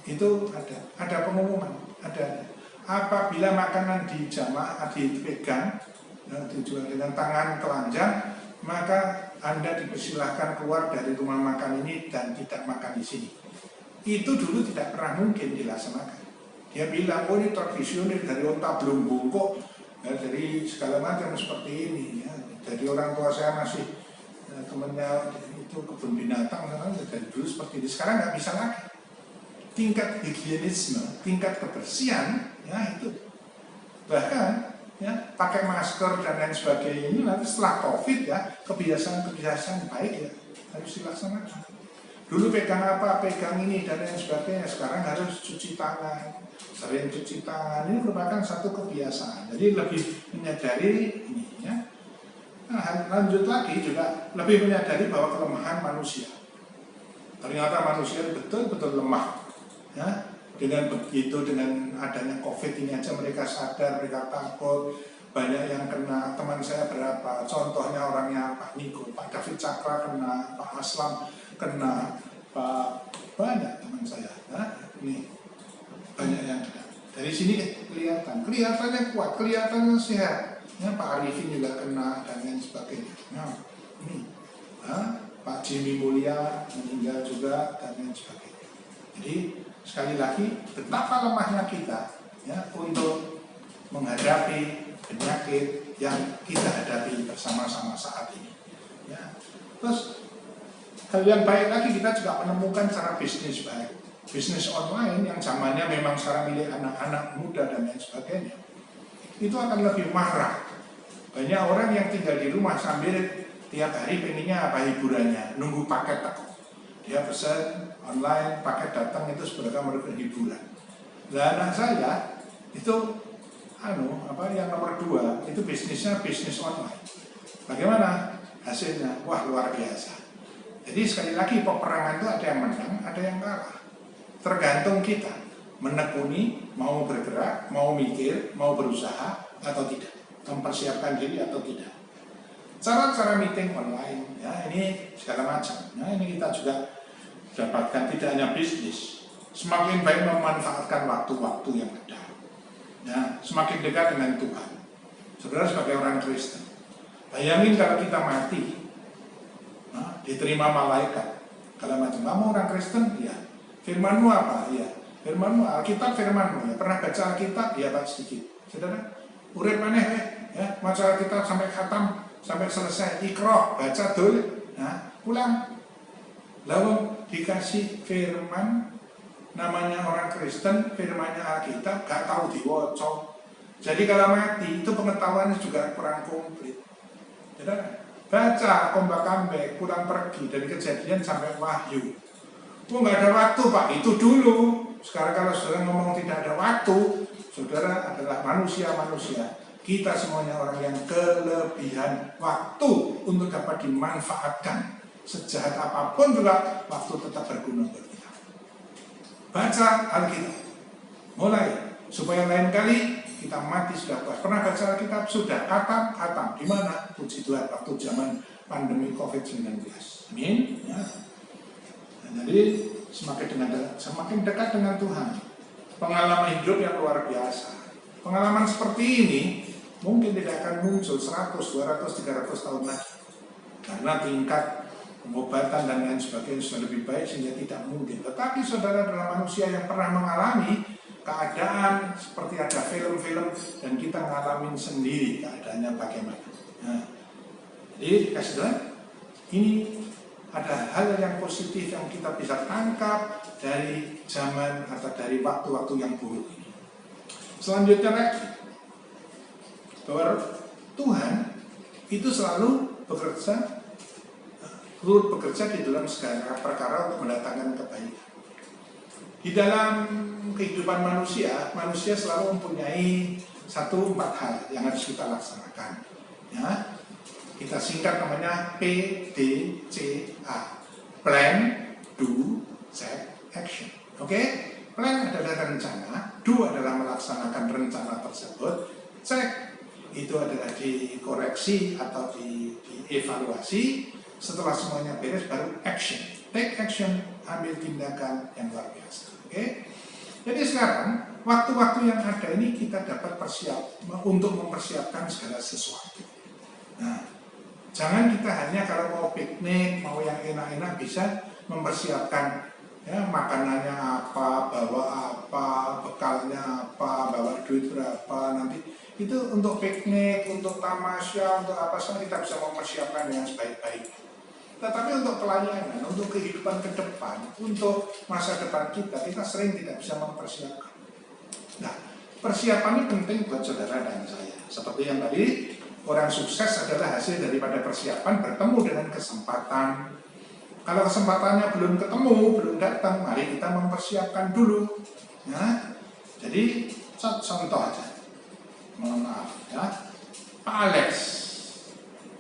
itu ada pengumuman, ada. Apabila makanan di jamaah dipegang, ya, dijual dengan tangan telanjang, maka Anda dipersilahkan keluar dari rumah makan ini dan tidak makan di sini. Itu dulu tidak pernah mungkin dilaksanakan. Dia bilang, oh ini tradisional dari onta belum bungkuk, ya, dari segala macam seperti ini. Ya. Jadi orang tua saya masih temennya itu kebun binatang, dari dulu seperti ini. Sekarang nggak bisa lagi. Tingkat higienisme, tingkat kebersihan, ya itu. Bahkan ya, pakai masker dan lain sebagainya ini nanti setelah COVID, ya, kebiasaan-kebiasaan baik, ya, harus dilaksanakan. Dulu pegang apa, pegang ini dan lain sebagainya, sekarang harus cuci tangan, sering cuci tangan. Ini merupakan satu kebiasaan. Jadi lebih menyadari ini, ya. Nah, lanjut lagi juga lebih menyadari bahwa kelemahan manusia. Ternyata manusia betul-betul lemah. Ya, dengan begitu, dengan adanya COVID ini aja mereka sadar, mereka takut, banyak yang kena. Teman saya berapa, contohnya orangnya Pak Niko, Pak David Cakra kena, Pak Aslam kena, Pak banyak teman saya. Nah, ini banyak yang kena. Dari sini kelihatannya kuat, kelihatannya sehat. Ya, Pak Arifin juga kena dan lain sebagainya. Nah, ini Pak Jimmy Mulia meninggal juga dan lain sebagainya. Jadi sekali lagi, betapa lemahnya kita, ya, untuk menghadapi penyakit yang kita hadapi bersama-sama saat ini. Ya. Terus hal yang baik lagi, kita juga menemukan cara bisnis baik, bisnis online yang zamannya memang sekarang milik anak-anak muda dan lain sebagainya. Itu akan lebih marah. Banyak orang yang tinggal di rumah sambil tiap hari pengennya apa hiburannya, nunggu paket teko. Dia pesan online, paket datang itu sebenarnya merupakan hiburan. Nah, anak saya itu yang nomor 2 itu bisnisnya bisnis online. Bagaimana hasilnya? Wah, luar biasa. Jadi sekali lagi peperangan itu ada yang menang, ada yang kalah. tergantung kita menekuni, mau bergerak, mau mikir, mau berusaha atau tidak, mempersiapkan diri atau tidak. Cara-cara meeting online, ya ini segala macam. Nah ini kita juga dapatkan, tidak hanya bisnis, semakin baik memanfaatkan waktu-waktu yang ada. Ya, semakin dekat dengan Tuhan. Saudara sebagai orang Kristen, bayangin kalau kita mati, diterima malaikat. Kalau macam kamu orang Kristen, ya. Firmanmu apa? Ya. Firmanmu Alkitab, firmanmu. Ya. Pernah baca Alkitab? Ya, Pak sedikit. Saudara, urip maneh ya, baca Alkitab sampai khatam, sampai selesai. Iqra, baca dul. Nah, pulang. Lalu dikasih firman, namanya orang Kristen, firmannya Alkitab, gak tahu diwocok. Jadi kalau mati, itu pengetahuannya juga kurang komplit. Saudara, baca Kompak Kambek, pulang pergi dari Kejadian sampai Wahyu. Oh nggak ada waktu Pak, itu dulu. Sekarang kalau saudara ngomong tidak ada waktu, saudara adalah manusia-manusia. Kita semuanya orang yang kelebihan waktu untuk dapat dimanfaatkan. Sejahat apapun juga waktu tetap berguna buat kita. Baca Alkitab, mulai supaya lain kali kita mati sudah puas. Pernah baca Alkitab? Sudah. Khatam. Di mana? Puji Tuhan, waktu zaman pandemi COVID-19. Amin. Ya. Nah, jadi semakin dekat dengan Tuhan. Pengalaman hidup yang luar biasa. Pengalaman seperti ini mungkin tidak akan muncul 100, 200, 300 tahun lagi. Karena tingkat pengobatan dan lain sebagainya sudah lebih baik sehingga tidak mungkin. Tetapi saudara adalah manusia yang pernah mengalami keadaan seperti ada film-film dan kita ngalamin sendiri keadaannya bagaimana. Nah, jadi kasih Tuhan, ini ada hal yang positif yang kita bisa tangkap dari zaman atau dari waktu-waktu yang buruk ini. Selanjutnya lagi, bahwa Tuhan itu selalu bekerja di dalam segala perkara untuk mendatangkan kebaikan. Di dalam kehidupan manusia selalu mempunyai 4 hal yang harus kita laksanakan. Ya, kita singkat namanya PDCA. Plan, Do, Check, Action. Oke? Plan adalah rencana, do adalah melaksanakan rencana tersebut, check itu adalah dikoreksi atau dievaluasi. Setelah semuanya beres baru action. Take action, ambil tindakan yang luar biasa. Oke? Jadi sekarang waktu-waktu yang ada ini kita dapat untuk mempersiapkan segala sesuatu. Nah, jangan kita hanya kalau mau piknik, mau yang enak-enak bisa mempersiapkan ya, makanannya apa, bawa apa, bekalnya apa, bawa duit berapa, nanti itu untuk piknik, untuk tamasya, untuk apa semua kita bisa mempersiapkan dengan sebaik-baiknya. Tetapi untuk pelayanan, untuk kehidupan ke depan, untuk masa depan kita sering tidak bisa mempersiapkan. Nah, persiapan ini penting buat saudara dan saya. Seperti yang tadi, orang sukses adalah hasil daripada persiapan bertemu dengan kesempatan. Kalau kesempatannya belum ketemu, belum datang, mari kita mempersiapkan dulu. Ya. Jadi, contoh aja. Mohon maaf ya. Pak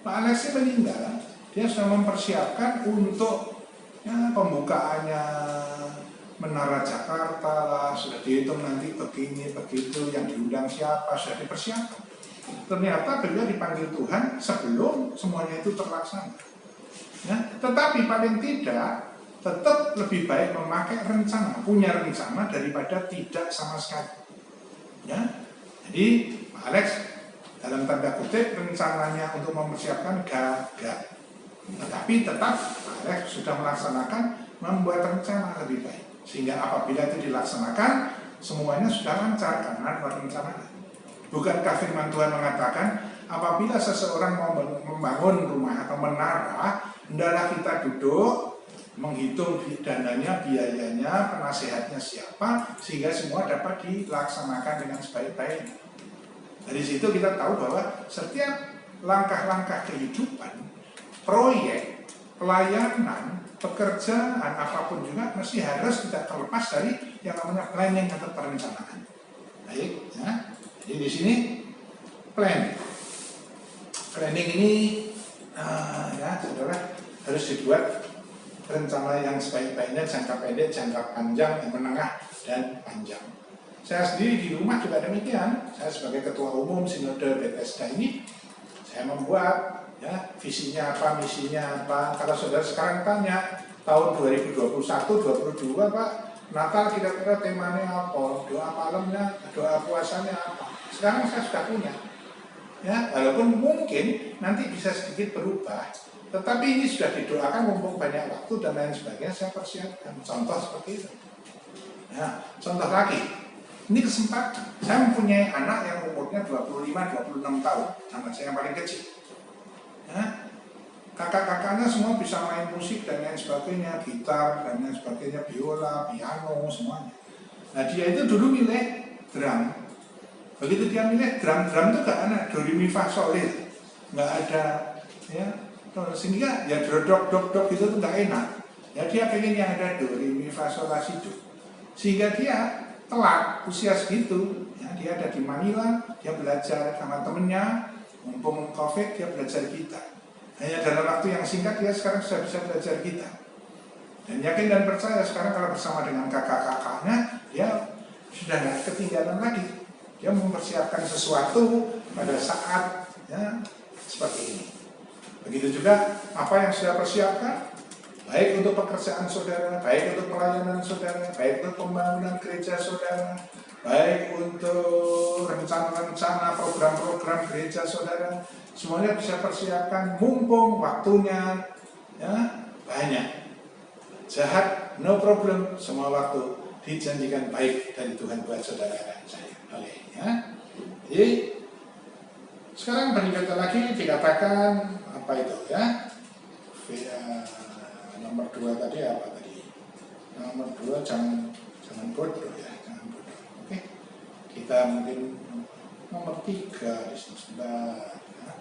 Alex ini meninggal. Dia sudah mempersiapkan untuk ya, pembukaannya Menara Jakarta lah, sudah dihitung nanti begini, begitu, yang diundang siapa, sudah dipersiapkan. Ternyata beliau dipanggil Tuhan sebelum semuanya itu terlaksana. Ya, tetapi paling tidak, tetap lebih baik memakai rencana, punya rencana daripada tidak sama sekali. Ya, jadi Pak Alex dalam tanda kutip rencananya untuk mempersiapkan gagal. Tetapi tetap Alex sudah melaksanakan, membuat rencana lebih baik. Sehingga apabila itu dilaksanakan, semuanya sudah lancar karena perencanaan. Bukankah firman Tuhan mengatakan, apabila seseorang mau membangun rumah atau menara, hendaklah kita duduk, menghitung dananya, biayanya, penasehatnya siapa, sehingga semua dapat dilaksanakan dengan sebaik-baiknya. Dari situ kita tahu bahwa setiap langkah-langkah kehidupan, proyek, pelayanan, pekerjaan, apapun juga mesti harus tidak terlepas dari yang namanya planning atau perencanaan. Baik, ya. Jadi di sini planning ini ya saudara harus dibuat rencana yang sebaik-baiknya, jangka pendek, jangka panjang, yang menengah, dan panjang. Saya sendiri di rumah juga demikian. Saya sebagai ketua umum Sinode Bethesda ini, saya membuat ya visinya apa, misinya apa. Kalau saudara sekarang tanya tahun 2021-2022 Pak, Natal kira-kira temanya apa, doa malamnya, doa puasanya apa. Sekarang saya sudah punya. Ya, walaupun mungkin nanti bisa sedikit berubah, tetapi ini sudah didoakan mumpung banyak waktu dan lain sebagainya, saya persiapkan. Contoh seperti itu. Nah, contoh lagi, ini kesempatan. Saya mempunyai anak yang umurnya 25-26 tahun, anak saya yang paling kecil. Ya, kakak-kakaknya semua bisa main musik dan lain sebagainya, gitar dan lain sebagainya, biola, piano, semuanya. Nah, dia itu dulu milih drum. Begitu dia milih drum itu gak ada do re mi fa sol la, nggak ada, ya. Sehingga ya dok itu tuh nggak enak. Ya dia pengen yang ada do re mi fa sol la si do. Sehingga dia telat usia segitu. Ya, dia ada di Manila, dia belajar sama temennya, mumpung COVID dia belajar gitar. Hanya dalam waktu yang singkat dia sekarang sudah bisa belajar gitar. Dan yakin dan percaya sekarang kalau bersama dengan kakak-kakaknya dia sudah nggak ketinggalan lagi. Dia mempersiapkan sesuatu pada saat ya, seperti ini. Begitu juga apa yang sudah persiapkan, baik untuk pekerjaan saudara, baik untuk pelayanan saudara, baik untuk pembangunan gereja saudara, baik untuk rencana-rencana program-program gereja saudara, semuanya bisa persiapkan mumpung waktunya ya, banyak. Jahat, no problem, semua waktu dijanjikan baik dari Tuhan buat saudara dan saya. Oke, ya. Jadi sekarang berikutnya lagi dikatakan apa itu ya? Nomor 2 tadi apa tadi? Nomor 2 jangan bodoh ya, jangan bodoh. Oke. Kita mungkin nomor 3 di sini sebentar. Ya.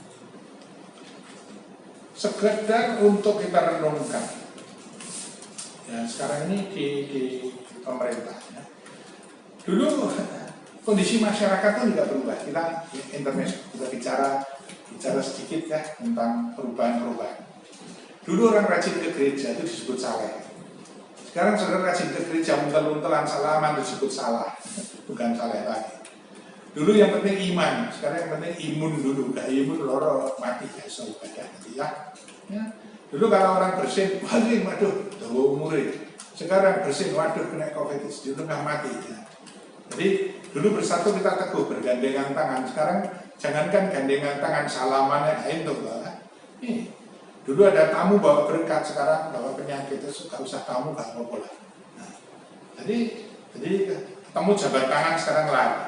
Sekedar untuk kita renungkan. Ya, sekarang ini di pemerintah ya. Dulu kondisi masyarakat itu juga berubah. Kita intermezzo, kita bicara sedikit ya tentang perubahan-perubahan. Dulu orang rajin ke gereja itu disebut saleh. Sekarang saudara rajin ke gereja untel-untelan salaman disebut salah, bukan saleh lagi. Dulu yang penting iman, sekarang yang penting imun dulu. Gak imun loro mati ya soal ibadah ya. Ya. Dulu kalau orang bersin, waduh, umure. Sekarang bersin, waduh kena COVID di tengah mati ya. Jadi dulu bersatu kita teguh bergandengan tangan. Sekarang jangankan gandengan tangan salamannya itu lah. Dulu ada tamu bawa berkat, sekarang bawa penyakit itu gak usah tamu gak apa-apa lah. Nah, jadi ketemu jabat tangan sekarang lari.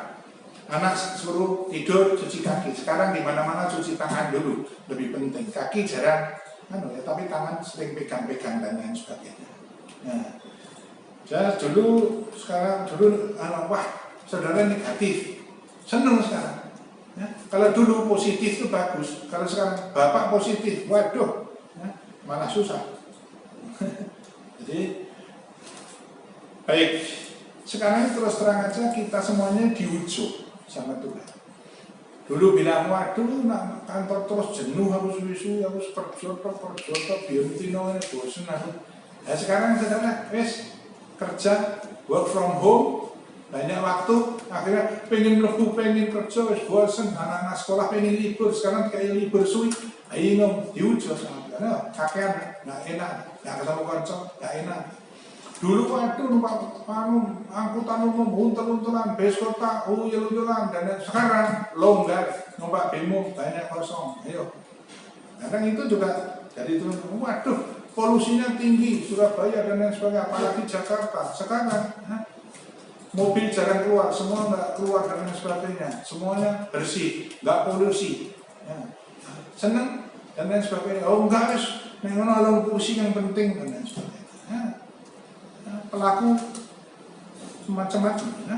Anak suruh tidur cuci kaki. Sekarang di mana-mana cuci tangan dulu lebih penting. Kaki jarang, ya, tapi tangan sering pegang-pegang dan lain sebagainya. Nah, saya dulu wah saudara negatif, seneng sekarang. Ya, kalau dulu positif itu bagus, kalau sekarang bapak positif, waduh, ya, malah susah. Jadi baik, sekarang terus terang aja kita semuanya diujuk sama Tuhan. Dulu bilang waduh, nak kantor terus jenuh, harus wisu, harus kerja, biar bosen aku. Nah sekarang saudara, kerja, work from home, banyak waktu, akhirnya pengen mlebu, pengen kerja, bosen, anak-anak sekolah pengen libur, sekarang kayak libur suwi, ayo diujuk sama Tuhan, kakean, nggak enak, nggak ketemu kanca, nggak enak. Dulu waktu numpak angkutan umum untel-untelan, bus kota, uyel-uyelan, dan sekarang longgar, numpak bemo banyak kosong, ayo. Kadang itu juga dari itu, waduh, polusinya tinggi, Surabaya dan lain sebagainya, apalagi Jakarta. Sekarang mobil jarang keluar, semua nggak keluar dan lain sebagainya, semuanya bersih, nggak polusi. Ya. Seneng dan lain sebagainya. Oh enggak wis, nengono polusi yang penting dan lain sebagainya. Ya. Pelaku macam-macam. Ya.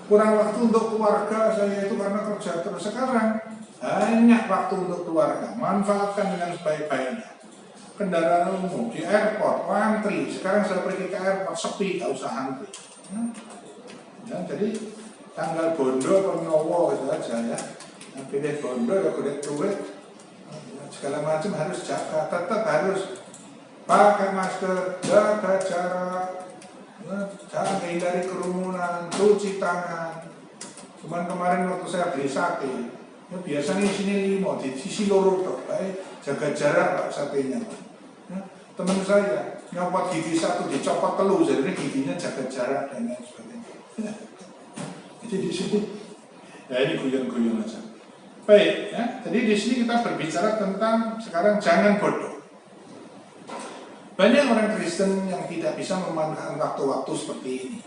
Kurang waktu untuk keluarga saya itu karena kerja terus. Sekarang banyak waktu untuk keluarga, manfaatkan dengan sebaik-baiknya. Kendaraan umum di airport, antri. Sekarang saya pergi ke airport sepi, gak usah antri. Ya, jadi tanggal bondo atau nyowo gitu aja ya. Yang pilih bondo ya kulit duit, segala macam harus jaga. Tetap harus pakai masker, jaga jarak, jangan hindari kerumunan, cuci tangan. Cuman kemarin waktu saya beli sate, ya biasanya sini 5, di sisi loro tok, jaga jarak Pak satenya. Ya, teman saya nyopot gigi 1 dicopot 3, jadi giginya jaga jarak dan lain sebagainya. Ya. Jadi di sini, ya ini guyon-guyon aja. Baik, ya. Jadi di sini kita berbicara tentang sekarang jangan bodoh. Banyak orang Kristen yang tidak bisa memanfaatkan waktu-waktu seperti ini.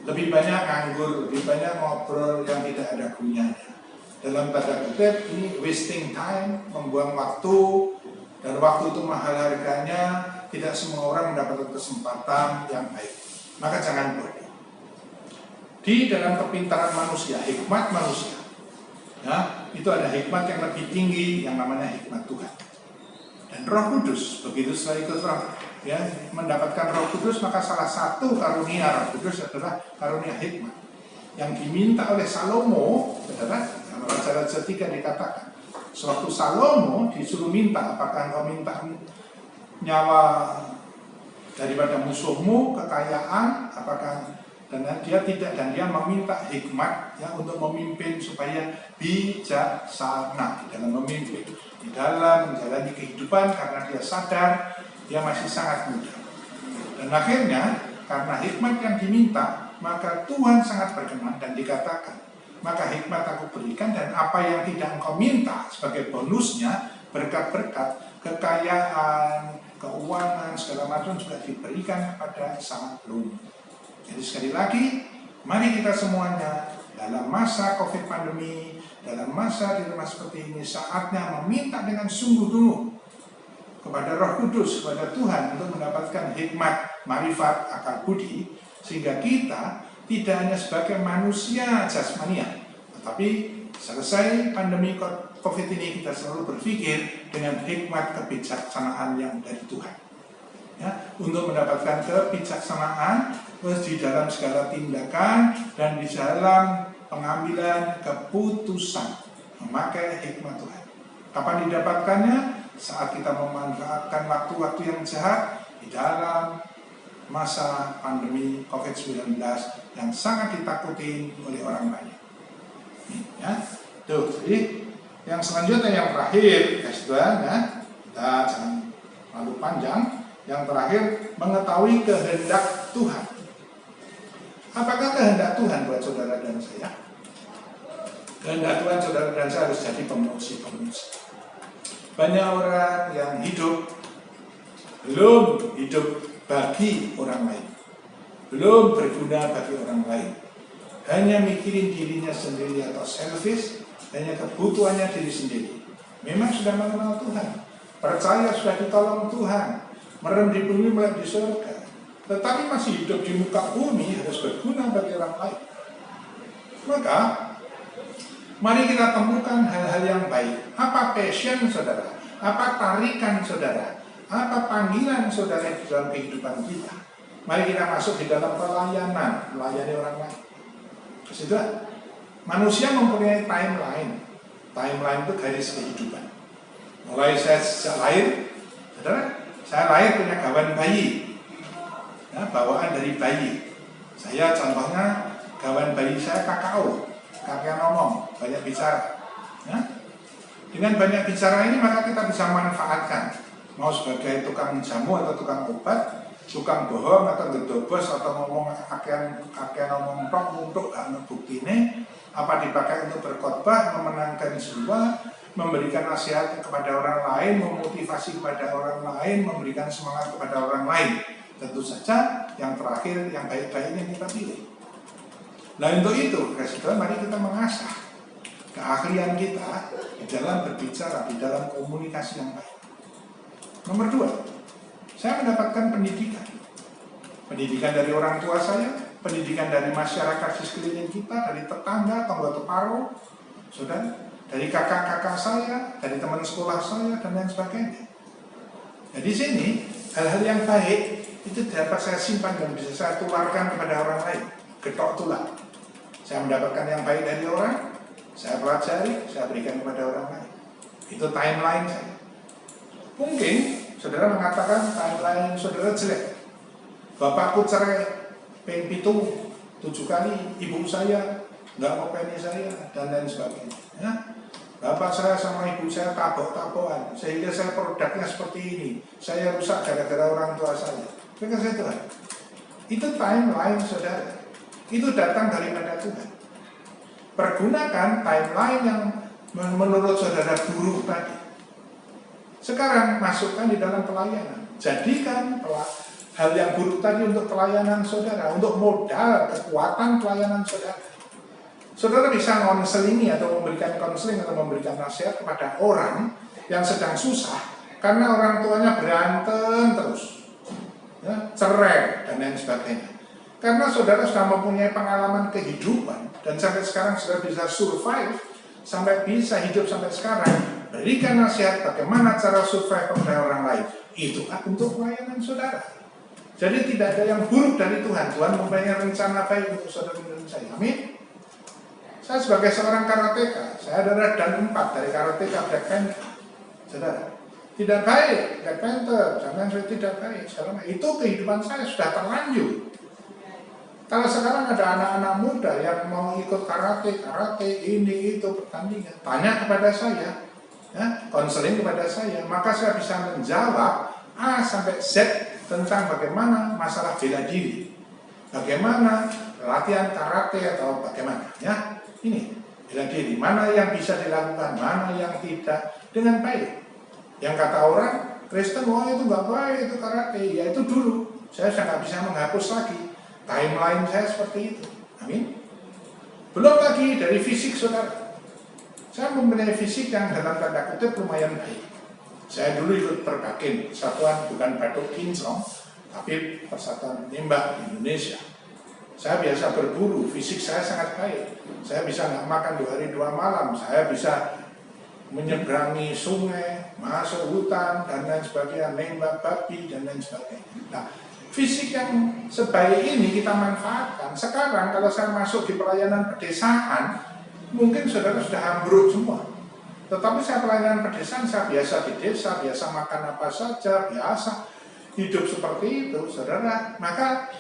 Lebih banyak nganggur, lebih banyak ngobrol yang tidak ada gunanya. Dalam tanda kutip, ini wasting time, membuang waktu, dan waktu itu mahal harganya, tidak semua orang mendapatkan kesempatan yang baik. Maka jangan bodoh. Di dalam kepintaran manusia, hikmat manusia, ya, itu ada hikmat yang lebih tinggi, yang namanya hikmat Tuhan. Dan Roh Kudus, begitu setelah itu ya, mendapatkan Roh Kudus, maka salah satu karunia Roh Kudus adalah karunia hikmat yang diminta oleh Salomo. Saudara, dalam Raja-Raja 3 dikatakan, sewaktu Salomo disuruh minta, apakah engkau minta nyawa daripada musuhmu, kekayaan, apakah, dan dia tidak, dan dia meminta hikmat ya, untuk memimpin supaya bijaksana di dalam memimpin, di dalam menjalani kehidupan, karena dia sadar dia masih sangat muda. Dan akhirnya karena hikmat yang diminta, maka Tuhan sangat berkenan dan dikatakan, maka hikmat aku berikan, dan apa yang tidak engkau minta sebagai bonusnya, berkat-berkat, kekayaan, keuangan, segala macam juga diberikan kepada sang penghuni. Jadi sekali lagi, mari kita semuanya dalam masa COVID pandemi, dalam masa di rumah seperti ini, saatnya meminta dengan sungguh-sungguh kepada Roh Kudus, kepada Tuhan, untuk mendapatkan hikmat, marifat, akal budi, sehingga kita tidak hanya sebagai manusia jasmania, tetapi selesai pandemi COVID ini kita selalu berpikir dengan hikmat kebijaksanaan yang dari Tuhan. Ya, untuk mendapatkan kebijaksanaan di dalam segala tindakan dan di dalam pengambilan keputusan, memakai hikmat Tuhan. Kapan didapatkannya? Saat kita memanfaatkan waktu-waktu yang jahat di dalam masa pandemi COVID-19 yang sangat ditakuti oleh orang banyak. Ya, tuh, jadi yang selanjutnya, yang terakhir, guys, ya, kita jangan terlalu panjang. Yang terakhir, mengetahui kehendak Tuhan. Apakah kehendak Tuhan buat saudara dan saya? Kehendak Tuhan saudara dan saya harus jadi pemuji-pemuji. Banyak orang yang belum hidup bagi orang lain, belum berguna bagi orang lain, hanya mikirin dirinya sendiri atau selfish, hanya kebutuhannya diri sendiri. Memang sudah mengenal Tuhan, percaya sudah ditolong Tuhan, merem di bumi melek di surga, tetapi masih hidup di muka bumi, harus berguna bagi orang lain. Maka mari kita temukan hal-hal yang baik. Apa passion saudara? Apa tarikan saudara? Apa panggilan saudara di dalam kehidupan kita? Mari kita masuk di dalam pelayanan, melayani orang lain. Kesitu, manusia mempunyai timeline. Timeline itu garis kehidupan. Mulai saya sejak lahir, saudara, saya lahir punya gawan bayi, ya, bawaan dari bayi. Saya contohnya gawan bayi saya kakao. Kakek ngomong, banyak bicara. Ya? Dengan banyak bicara ini maka kita bisa manfaatkan. Mau sebagai tukang jamu atau tukang obat, tukang bohong atau gedobos atau ngomong kakek ngomong tok untuk bukti ini, apa dipakai untuk berkhotbah, memenangkan jiwa, memberikan nasihat kepada orang lain, memotivasi kepada orang lain, memberikan semangat kepada orang lain. Tentu saja yang terakhir, yang baik-baik ini kita pilih. Nah untuk itu, mari kita mengasah keahlian kita di dalam berbicara, di dalam komunikasi yang baik. Nomor 2, saya mendapatkan pendidikan. Pendidikan dari orang tua saya, pendidikan dari masyarakat di sekeliling kita, dari tetangga, tonggo teparo, saudara, dari kakak-kakak saya, dari teman sekolah saya, dan lain sebagainya. Nah di sini, hal-hal yang baik itu dapat saya simpan dan bisa saya tularkan kepada orang lain. Getok tular. Saya mendapatkan yang baik dari orang, saya pelajari, saya berikan kepada orang lain. Itu timeline saya. Mungkin saudara mengatakan timeline saudara jelek. Bapakku cerai, pengen 7 kali, ibu saya nggak ngopeni saya, dan lain sebagainya. Ya? Bapak saya sama ibu saya tabok-tabokan, sehingga saya produknya seperti ini. Saya rusak gara-gara orang tua saya. Pikir saya Tuhan, itu timeline saudara. Itu datang daripada Tuhan. Pergunakan timeline yang menurut saudara buruk tadi. Sekarang masukkan di dalam pelayanan. Jadikan hal yang buruk tadi untuk pelayanan saudara, untuk modal kekuatan pelayanan saudara. Saudara bisa konselingi atau memberikan konseling atau memberikan nasihat kepada orang yang sedang susah karena orang tuanya berantem terus, ya, cerai dan lain sebagainya. Karena saudara sudah mempunyai pengalaman kehidupan dan sampai sekarang sudah bisa survive, sampai bisa hidup sampai sekarang, berikan nasihat bagaimana cara survive kepada orang lain. Itu untuk pelayanan saudara. Jadi tidak ada yang buruk dari Tuhan. Tuhan mempunyai rencana baik untuk saudara dan saya. Amin. Saya sebagai seorang karateka, saya adalah dan 4 dari karateka Black Panther. Saudara, tidak baik, Black Panther, jangan saya tidak baik. Saudara, itu kehidupan saya sudah terlanjur. Kalau sekarang ada anak-anak muda yang mau ikut karate ini itu pertandingan, tanya kepada saya, ya, konseling kepada saya, maka saya bisa menjawab A sampai Z tentang bagaimana masalah bela diri, bagaimana latihan karate atau bagaimana, ya. Ini bela diri, mana yang bisa dilakukan, mana yang tidak dengan baik. Yang kata orang Kristen, wah itu nggak baik, itu karate. Ya itu dulu, saya sudah nggak bisa menghapus lagi. Timeline saya seperti itu. Amin. Belum lagi dari fisik saudara. Saya mempunyai fisik yang dalam tanda kutip lumayan baik. Saya dulu ikut Perbakin, persatuan bukan Batuk Kinclong, tapi persatuan nembak Indonesia. Saya biasa berburu, fisik saya sangat baik. Saya bisa nggak makan 2 hari 2 malam. Saya bisa menyeberangi sungai, masuk hutan, dan lain sebagainya, nembak babi, dan lain sebagainya. Nah, fisik yang sebaik ini kita manfaatkan. Sekarang kalau saya masuk di pelayanan pedesaan, mungkin saudara sudah ambruk semua. Tetapi saya pelayanan pedesaan, saya biasa di desa, biasa makan apa saja, biasa hidup seperti itu, saudara. Maka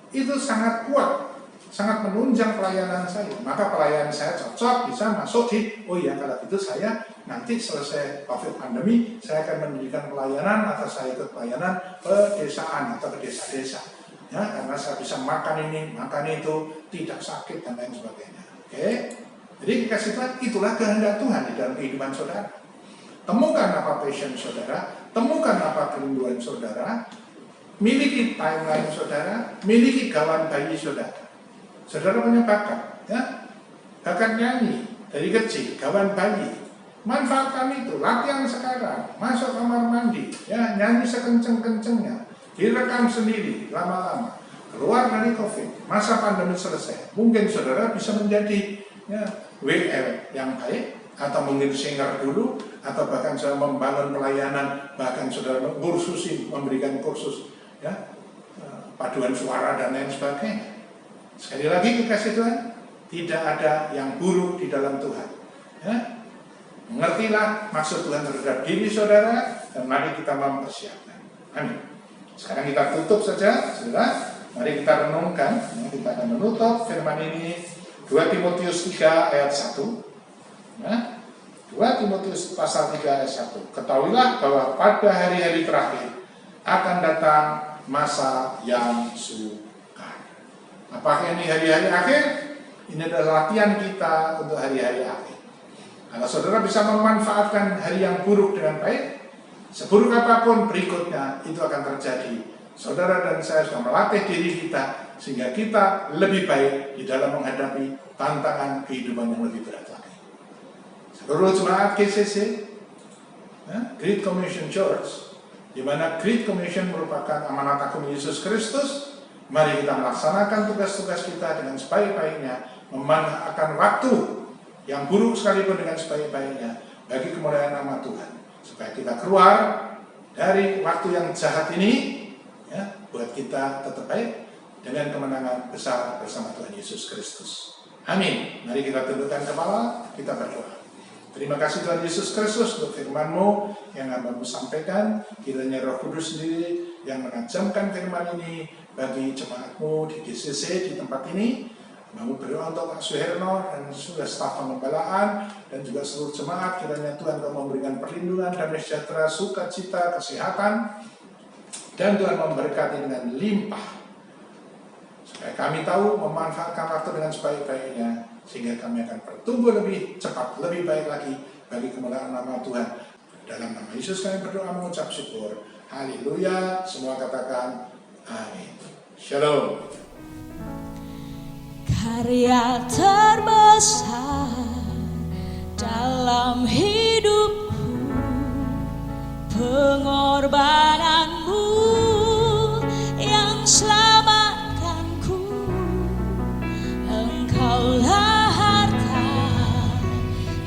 itu sangat kuat, sangat menunjang pelayanan saya. Maka pelayanan saya cocok bisa masuk di, oh iya kalau itu saya nanti selesai COVID pandemi, saya akan mendirikan pelayanan atau saya ikut pelayanan pedesaan atau ke desa-desa. Ya, karena saya bisa makan ini, makan itu, tidak sakit dan lain sebagainya. Oke? Jadi dikasih Tuhan, itulah kehendak Tuhan di dalam kehidupan saudara. Temukan apa passion saudara, temukan apa kerinduan saudara, miliki timeline saudara, miliki kawan bayi saudara. Saudara punya bakat, ya, bakat nyanyi dari kecil, kawan bayi. Manfaatkan itu, latihan sekarang, masuk kamar mandi, ya, nyanyi sekenceng-kencengnya, direkam sendiri lama-lama. Keluar dari COVID, masa pandemi selesai, mungkin saudara bisa menjadi, ya, WL yang baik, atau mungkin singer dulu, atau bahkan saya membangun pelayanan, bahkan saudara kursusin, memberikan kursus, ya, paduan suara dan lain sebagainya. Sekali lagi dikasih Tuhan, tidak ada yang buruk di dalam Tuhan. Ya. Mengertilah maksud Tuhan terhadap diri saudara, dan mari kita mempersiapkan. Amin. Sekarang kita tutup saja, saudara. Mari kita renungkan. Kita akan menutup firman ini 2 Timotius 3 ayat 1. Nah, 2 Timotius pasal 3 ayat 1. Ketahuilah bahwa pada hari-hari terakhir akan datang masa yang sukar. Apakah ini hari-hari akhir? Ini adalah latihan kita untuk hari-hari akhir. Kalau saudara bisa memanfaatkan hari yang buruk dengan baik, seburuk apapun berikutnya itu akan terjadi. Saudara dan saya sudah melatih diri kita sehingga kita lebih baik di dalam menghadapi tantangan kehidupan yang lebih berat lagi. Seluruh jemaat GCC, Great Commission Church, di mana Great Commission merupakan amanat agung Yesus Kristus, mari kita melaksanakan tugas-tugas kita dengan sebaik-baiknya, memanfaatkan waktu yang buruk sekalipun dengan sebaik-baiknya bagi kemuliaan nama Tuhan, supaya kita keluar dari waktu yang jahat ini, ya, buat kita tetap baik dengan kemenangan besar bersama Tuhan Yesus Kristus. Amin. Mari kita tundukkan kepala, kita berdoa. Terima kasih Tuhan Yesus Kristus untuk firman-Mu yang hamba-Mu sampaikan. Kiranya Roh Kudus sendiri yang menajamkan firman ini bagi jemaat-Mu di GCC di tempat ini. Hamba-Mu berdoa untuk Pak Suherno dan juga staf pengembalaan dan juga seluruh jemaat. Kiranya Tuhan Kau memberikan perlindungan, damai sejahtera, sukacita, kesehatan, dan Tuhan memberkati dengan limpah. Supaya kami tahu memanfaatkan waktu dengan sebaik-baiknya, sehingga kami akan bertumbuh lebih cepat, lebih baik lagi bagi kemuliaan nama Tuhan. Dalam nama Yesus kami berdoa mengucap syukur. Haleluya. Semua katakan amin. Shalom. Karya terbesar dalam hidupku, pengorbananmu yang selamatkanku. Engkaulah harta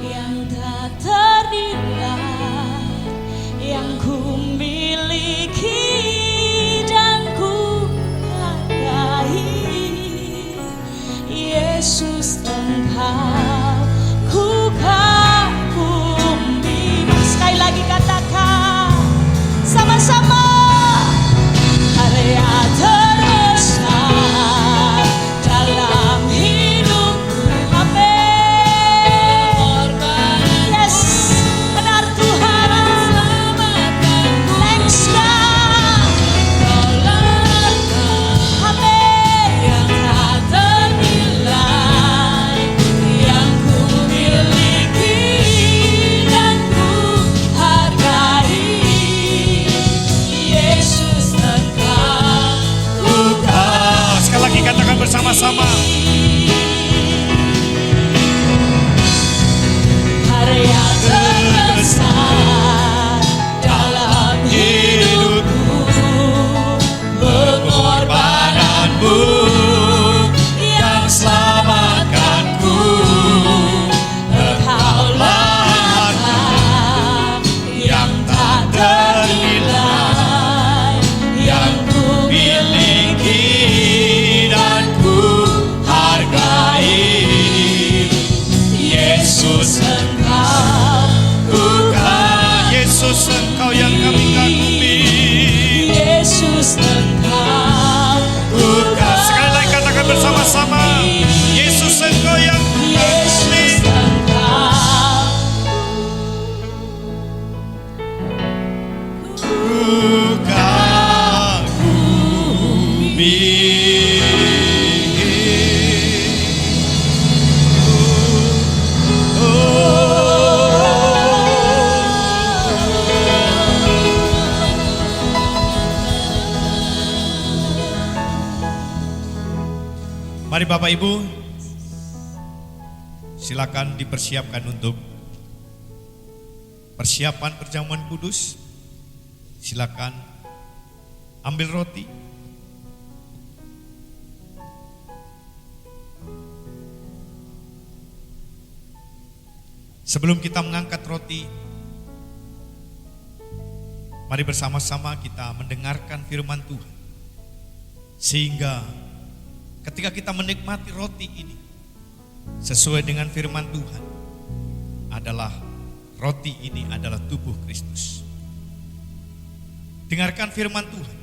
yang tak ternilai, yang ku miliki dan ku hargai. Yesus, Engkau ku kagumi. Sekali lagi katakan sama-sama. Karya terbesar dalam hidupku. Amin. Yes, benar Tuhan. Thanks God. Amin. Yang tak ternilai, yang ku miliki dan ku hargai. Yesus, Engkau ku Sekali lagi katakan bersama-sama. karya terbesar dalam hidupku, pengorbananmu yang selamatkanku. Engkaulah harta yang tak ternilai, yang ku miliki dan ku hargai. Yesus, Engkau ku Yesus, Engkau yang kami kagumi. Yesus, Engkau ku Sekali lagi katakan bersama-sama. Yesus, Engkau yang Yesus, Engkau ku kagumi. Mari Bapak Ibu, silakan dipersiapkan untuk persiapan perjamuan kudus. Silakan ambil roti. Sebelum kita mengangkat roti, mari bersama-sama kita mendengarkan firman Tuhan. Sehingga ketika kita menikmati roti ini sesuai dengan firman Tuhan, adalah roti ini adalah tubuh Kristus. Dengarkan firman Tuhan.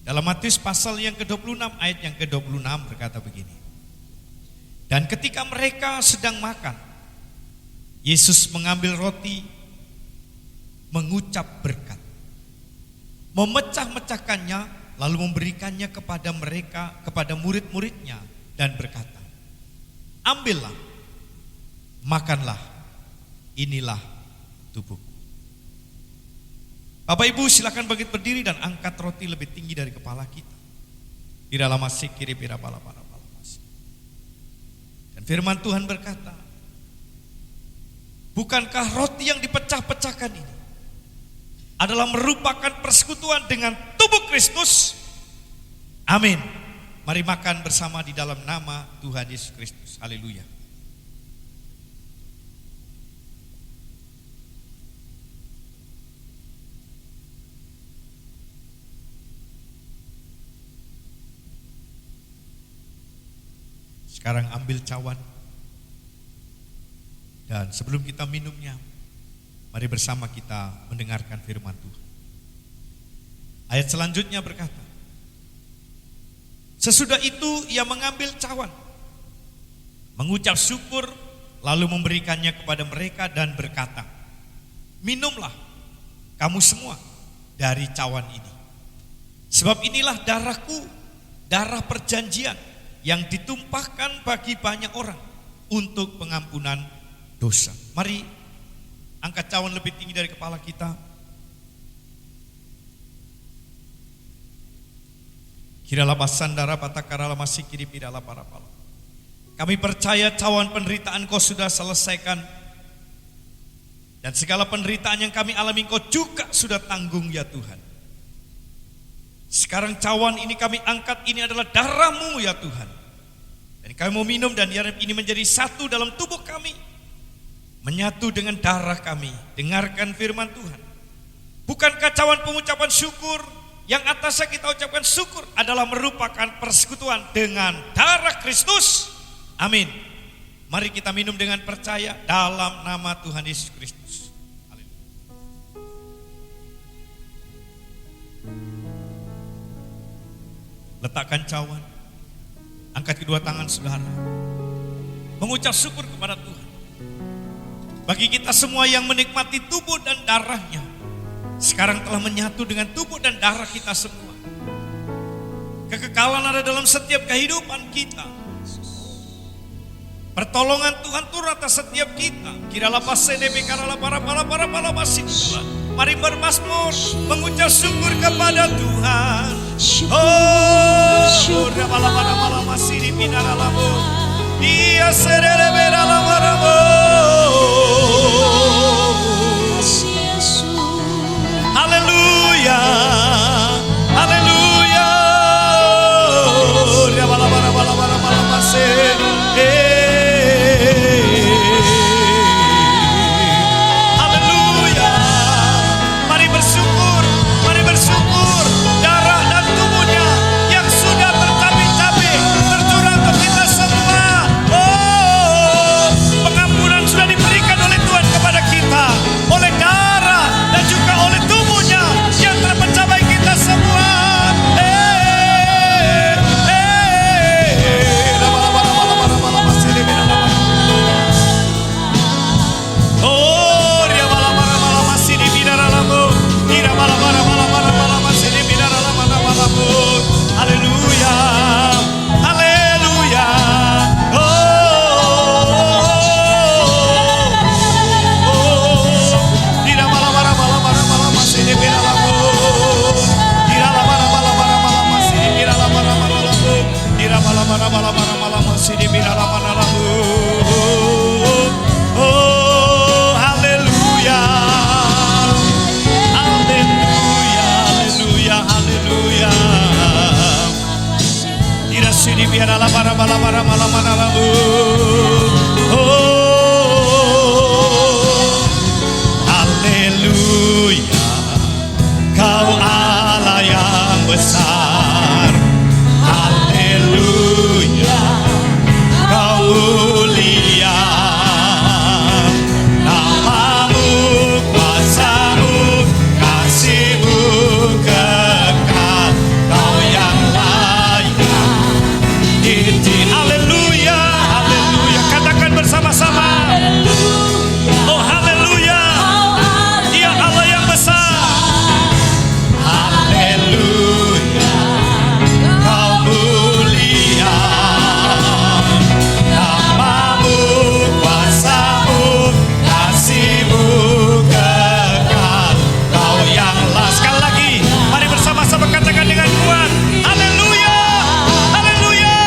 Dalam Matius pasal yang ke-26 ayat yang ke-26 berkata begini. Dan ketika mereka sedang makan, Yesus mengambil roti, mengucap berkat, memecah-mecahkannya, lalu memberikannya kepada mereka, kepada murid-muridnya, dan berkata, ambillah, makanlah, inilah tubuhku. Bapak Ibu silakan bangkit berdiri dan angkat roti lebih tinggi dari kepala kita. Iralah masih kiri pira pala para masih. Dan firman Tuhan berkata, bukankah roti yang dipecah-pecahkan ini adalah merupakan persekutuan dengan tubuh Kristus? Amin. Mari makan bersama di dalam nama Tuhan Yesus Kristus. Haleluya. Sekarang ambil cawan. Dan sebelum kita minumnya, mari bersama kita mendengarkan firman Tuhan. Ayat selanjutnya berkata, sesudah itu ia mengambil cawan, mengucap syukur, lalu memberikannya kepada mereka dan berkata, minumlah kamu semua dari cawan ini. Sebab inilah darahku, darah perjanjian yang ditumpahkan bagi banyak orang untuk pengampunan dosa. Mari angkat cawan lebih tinggi dari kepala kita. Kirala basandara patakarala masih kiri pidala para pala. Kami percaya cawan penderitaan Kau sudah selesaikan, dan segala penderitaan yang kami alami Kau juga sudah tanggung ya Tuhan. Sekarang cawan ini kami angkat, ini adalah darah-Mu ya Tuhan. Dan kami mau minum dan ini menjadi satu dalam tubuh kami, menyatu dengan darah kami. Dengarkan firman Tuhan. Bukankah cawan pengucapan syukur yang atasnya kita ucapkan syukur adalah merupakan persekutuan dengan darah Kristus? Amin. Mari kita minum dengan percaya dalam nama Tuhan Yesus Kristus. Letakkan cawan, angkat kedua tangan saudara, mengucap syukur kepada Tuhan. Bagi kita semua yang menikmati tubuh dan darahnya, sekarang telah menyatu dengan tubuh dan darah kita semua. Kekekalan ada dalam setiap kehidupan kita. Pertolongan Tuhan turun atas setiap kita. Kiralah pasene bikarala para masih Tuhan. Mari bermazmur, mengucap syukur kepada Tuhan. Oh, bala masih di minaralamu. Dia serere beralamu. Haleluya, haleluya. Dia bala masih. Haleluya, haleluya,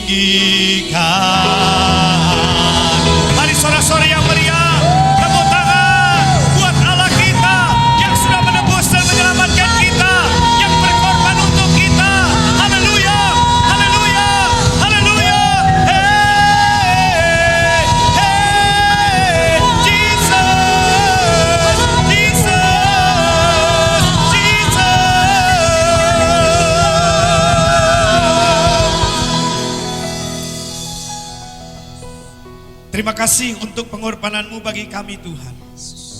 tinggikan. Mari saudara-saudara yang meriah, tepuk tangan buat Allah kita yang sudah menebus dan menyelamatkan kita, yang berkorban untuk kita. Haleluya, haleluya, haleluya. Hey, hey, Jesus, Jesus, Jesus. Terima kasih untuk pengorbananmu bagi kami Tuhan.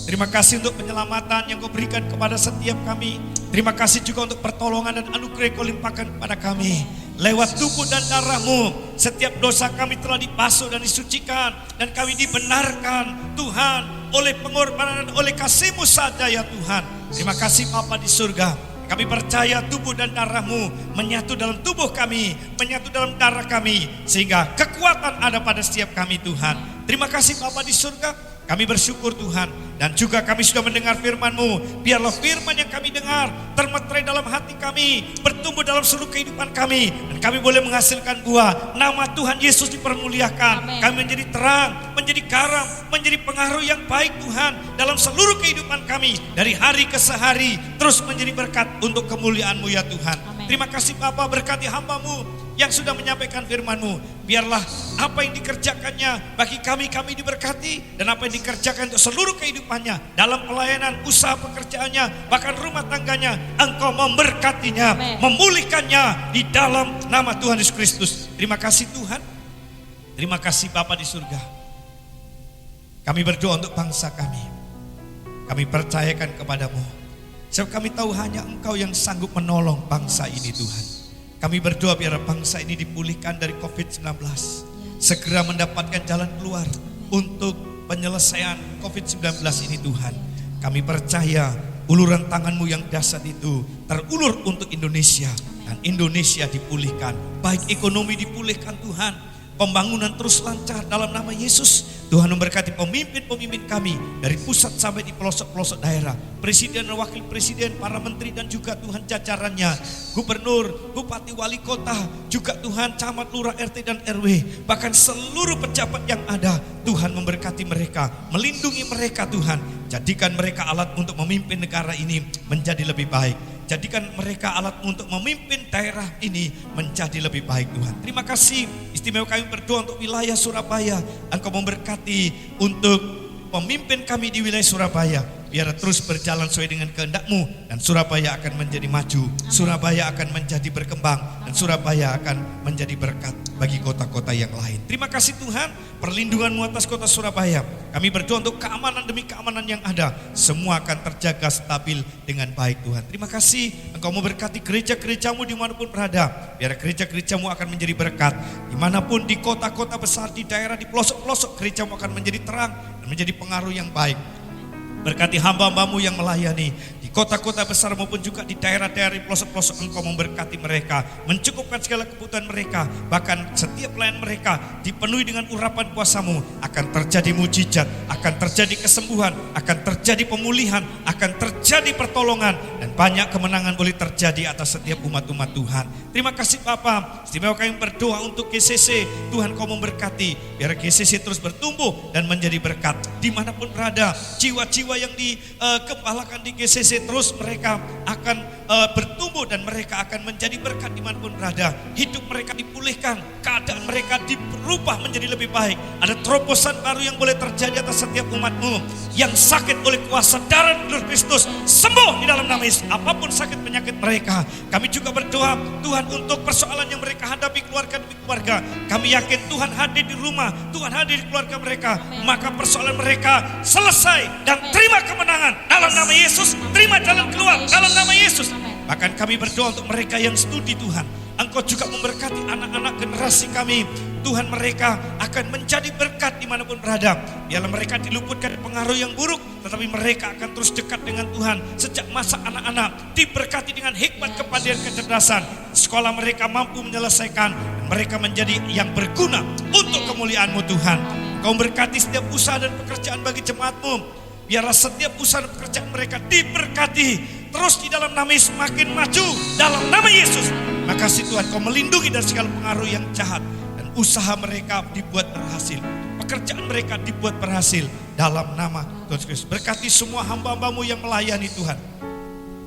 Terima kasih untuk penyelamatan yang kau berikan kepada setiap kami. Terima kasih juga untuk pertolongan dan anugerah yang kau limpahkan kepada kami. Lewat tubuh dan darahmu, setiap dosa kami telah dibasuh dan disucikan. Dan kami dibenarkan Tuhan oleh pengorbanan dan oleh kasih-Mu saja ya Tuhan. Terima kasih Bapa di surga. Kami percaya tubuh dan darah-Mu menyatu dalam tubuh kami, menyatu dalam darah kami, sehingga kekuatan ada pada setiap kami Tuhan. Terima kasih Bapa di surga. Kami bersyukur Tuhan, dan juga kami sudah mendengar firman-Mu. Biarlah firman yang kami dengar termeterai dalam hati kami, bertumbuh dalam seluruh kehidupan kami, dan kami boleh menghasilkan buah. Nama Tuhan Yesus dipermuliakan. Amin. Kami menjadi terang, menjadi garam, menjadi pengaruh yang baik Tuhan dalam seluruh kehidupan kami, dari hari ke sehari, terus menjadi berkat untuk kemuliaan-Mu ya Tuhan. Amin. Terima kasih Bapa, berkati hamba-Mu yang sudah menyampaikan firman-Mu. Biarlah apa yang dikerjakannya bagi kami diberkati, dan apa yang dikerjakan untuk seluruh kehidupannya, dalam pelayanan, usaha pekerjaannya, bahkan rumah tangganya, Engkau memberkatinya, Amen. memulihkannya di dalam nama Tuhan Yesus Kristus. Terima kasih Tuhan. Terima kasih Bapa di surga. Kami berdoa untuk bangsa kami. Kami percayakan kepadamu, sebab kami tahu hanya Engkau yang sanggup menolong bangsa ini Tuhan. Kami berdoa biar bangsa ini dipulihkan dari COVID-19. Segera mendapatkan jalan keluar untuk penyelesaian COVID-19 ini Tuhan. Kami percaya uluran tangan-Mu yang dahsyat itu terulur untuk Indonesia. Dan Indonesia dipulihkan. Baik ekonomi dipulihkan Tuhan. Pembangunan terus lancar dalam nama Yesus. Tuhan memberkati pemimpin-pemimpin kami dari pusat sampai di pelosok-pelosok daerah, presiden dan wakil presiden, para menteri dan juga Tuhan jajarannya, gubernur, bupati, wali kota, juga Tuhan camat, lurah, RT dan RW, bahkan seluruh pejabat yang ada. Tuhan memberkati mereka, melindungi mereka Tuhan. Jadikan mereka alat untuk memimpin negara ini menjadi lebih baik. Jadikan mereka alat untuk memimpin daerah ini menjadi lebih baik Tuhan. Terima kasih. Istimewa kami berdoa untuk wilayah Surabaya. Engkau memberkati untuk pemimpin kami di wilayah Surabaya. Biar terus berjalan sesuai dengan kehendak-Mu, dan Surabaya akan menjadi maju. Surabaya akan menjadi berkembang, dan Surabaya akan menjadi berkat bagi kota-kota yang lain. Terima kasih Tuhan, perlindungan-Mu atas kota Surabaya. Kami berdoa untuk keamanan demi keamanan yang ada. Semua akan terjaga stabil dengan baik Tuhan. Terima kasih Engkau memberkati gereja-gereja-Mu dimanapun berada. Biar gereja-gereja-Mu akan menjadi berkat. Dimanapun di kota-kota besar, di daerah, di pelosok-pelosok, gereja-Mu akan menjadi terang dan menjadi pengaruh yang baik. Berkati hamba-hamba-Mu yang melayani di kota-kota besar maupun juga di daerah-daerah di pelosok-pelosok. Engkau memberkati mereka, mencukupkan segala kebutuhan mereka. Bahkan setiap pelayan mereka dipenuhi dengan urapan kuasa-Mu. Akan terjadi mujizat, akan terjadi kesembuhan, akan terjadi pemulihan, akan terjadi pertolongan, dan banyak kemenangan boleh terjadi atas setiap umat-umat Tuhan. Terima kasih Bapa. Istimewa kami berdoa untuk GCC. Tuhan Kau memberkati, biar GCC terus bertumbuh dan menjadi berkat dimanapun berada. Jiwa-jiwa yang dikepalakan di GCC terus mereka akan bertumbuh, dan mereka akan menjadi berkat dimanapun berada. Hidup mereka dipulihkan, keadaan mereka dirubah menjadi lebih baik. Ada terobosan baru yang boleh terjadi atas setiap umat-Mu yang sakit oleh kuasa darah Kristus, sembuh di dalam nama Yesus. Apapun sakit penyakit mereka, kami juga berdoa Tuhan untuk persoalan yang mereka hadapi keluarga demi keluarga. Kami yakin Tuhan hadir di rumah, Tuhan hadir di keluarga mereka, maka persoalan mereka selesai, dan terima kemenangan dalam nama Yesus. Terima jalan keluar dalam nama Yesus. Bahkan kami berdoa untuk mereka yang studi Tuhan. Engkau juga memberkati anak-anak generasi kami. Tuhan, mereka akan menjadi berkat dimanapun berada. Biarlah mereka diluputkan dari pengaruh yang buruk, tetapi mereka akan terus dekat dengan Tuhan. Sejak masa anak-anak diberkati dengan hikmat, kepandaian, kecerdasan. Sekolah mereka mampu menyelesaikan, dan mereka menjadi yang berguna untuk kemuliaan-Mu Tuhan. Kau berkati setiap usaha dan pekerjaan bagi jemaat-Mu. Biarlah setiap usaha dan pekerjaan mereka diberkati. Terus di dalam nama Yesus makin maju dalam nama Yesus. Makasih Tuhan, Kau melindungi dari segala pengaruh yang jahat. Dan usaha mereka dibuat berhasil, pekerjaan mereka dibuat berhasil dalam nama Tuhan Yesus. Berkati semua hamba-hambamu yang melayani Tuhan.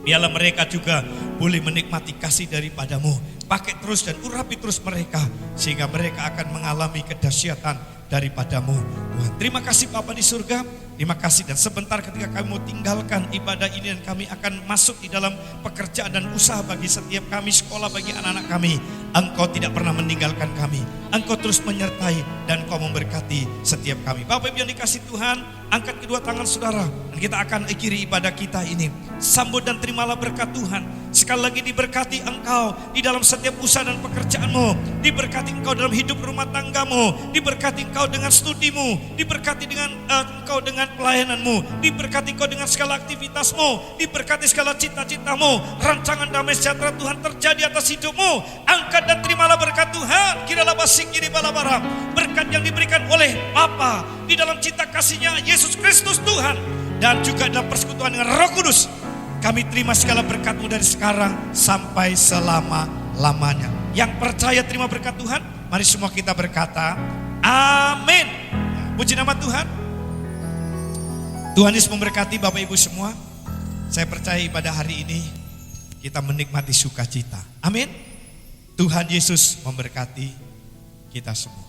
Biarlah mereka juga boleh menikmati kasih daripadamu. Pakai terus dan urapi terus mereka, sehingga mereka akan mengalami kedahsyatan daripadamu Tuhan. Terima kasih Bapa di surga. Terima kasih, dan sebentar ketika kami mau tinggalkan ibadah ini dan kami akan masuk di dalam pekerjaan dan usaha bagi setiap kami, sekolah bagi anak-anak kami, Engkau tidak pernah meninggalkan kami. Engkau terus menyertai dan Engkau memberkati setiap kami. Bapak Ibu yang dikasih Tuhan, angkat kedua tangan saudara dan kita akan akhiri ibadah kita ini. Sambut dan terimalah berkat Tuhan. Sekali lagi diberkati engkau di dalam setiap usaha dan pekerjaanmu. Diberkati engkau dalam hidup rumah tanggamu. Diberkati engkau dengan studimu. Diberkati dengan engkau dengan pelayananmu. Diberkati engkau dengan segala aktivitasmu. Diberkati segala cita-citamu. Rancangan damai sejahtera Tuhan terjadi atas hidupmu. Angkat dan terimalah berkat Tuhan. Kiralah basik kiri balabara. Berkat yang diberikan oleh Bapa di dalam cinta kasih-Nya Yesus Kristus Tuhan, dan juga dalam persekutuan dengan Roh Kudus. Kami terima segala berkat-Mu dari sekarang sampai selama-lamanya. Yang percaya terima berkat Tuhan, mari semua kita berkata, amin. Puji nama Tuhan. Tuhan Yesus memberkati Bapak Ibu semua. Saya percaya ibadah hari ini kita menikmati sukacita. Amin. Tuhan Yesus memberkati kita semua.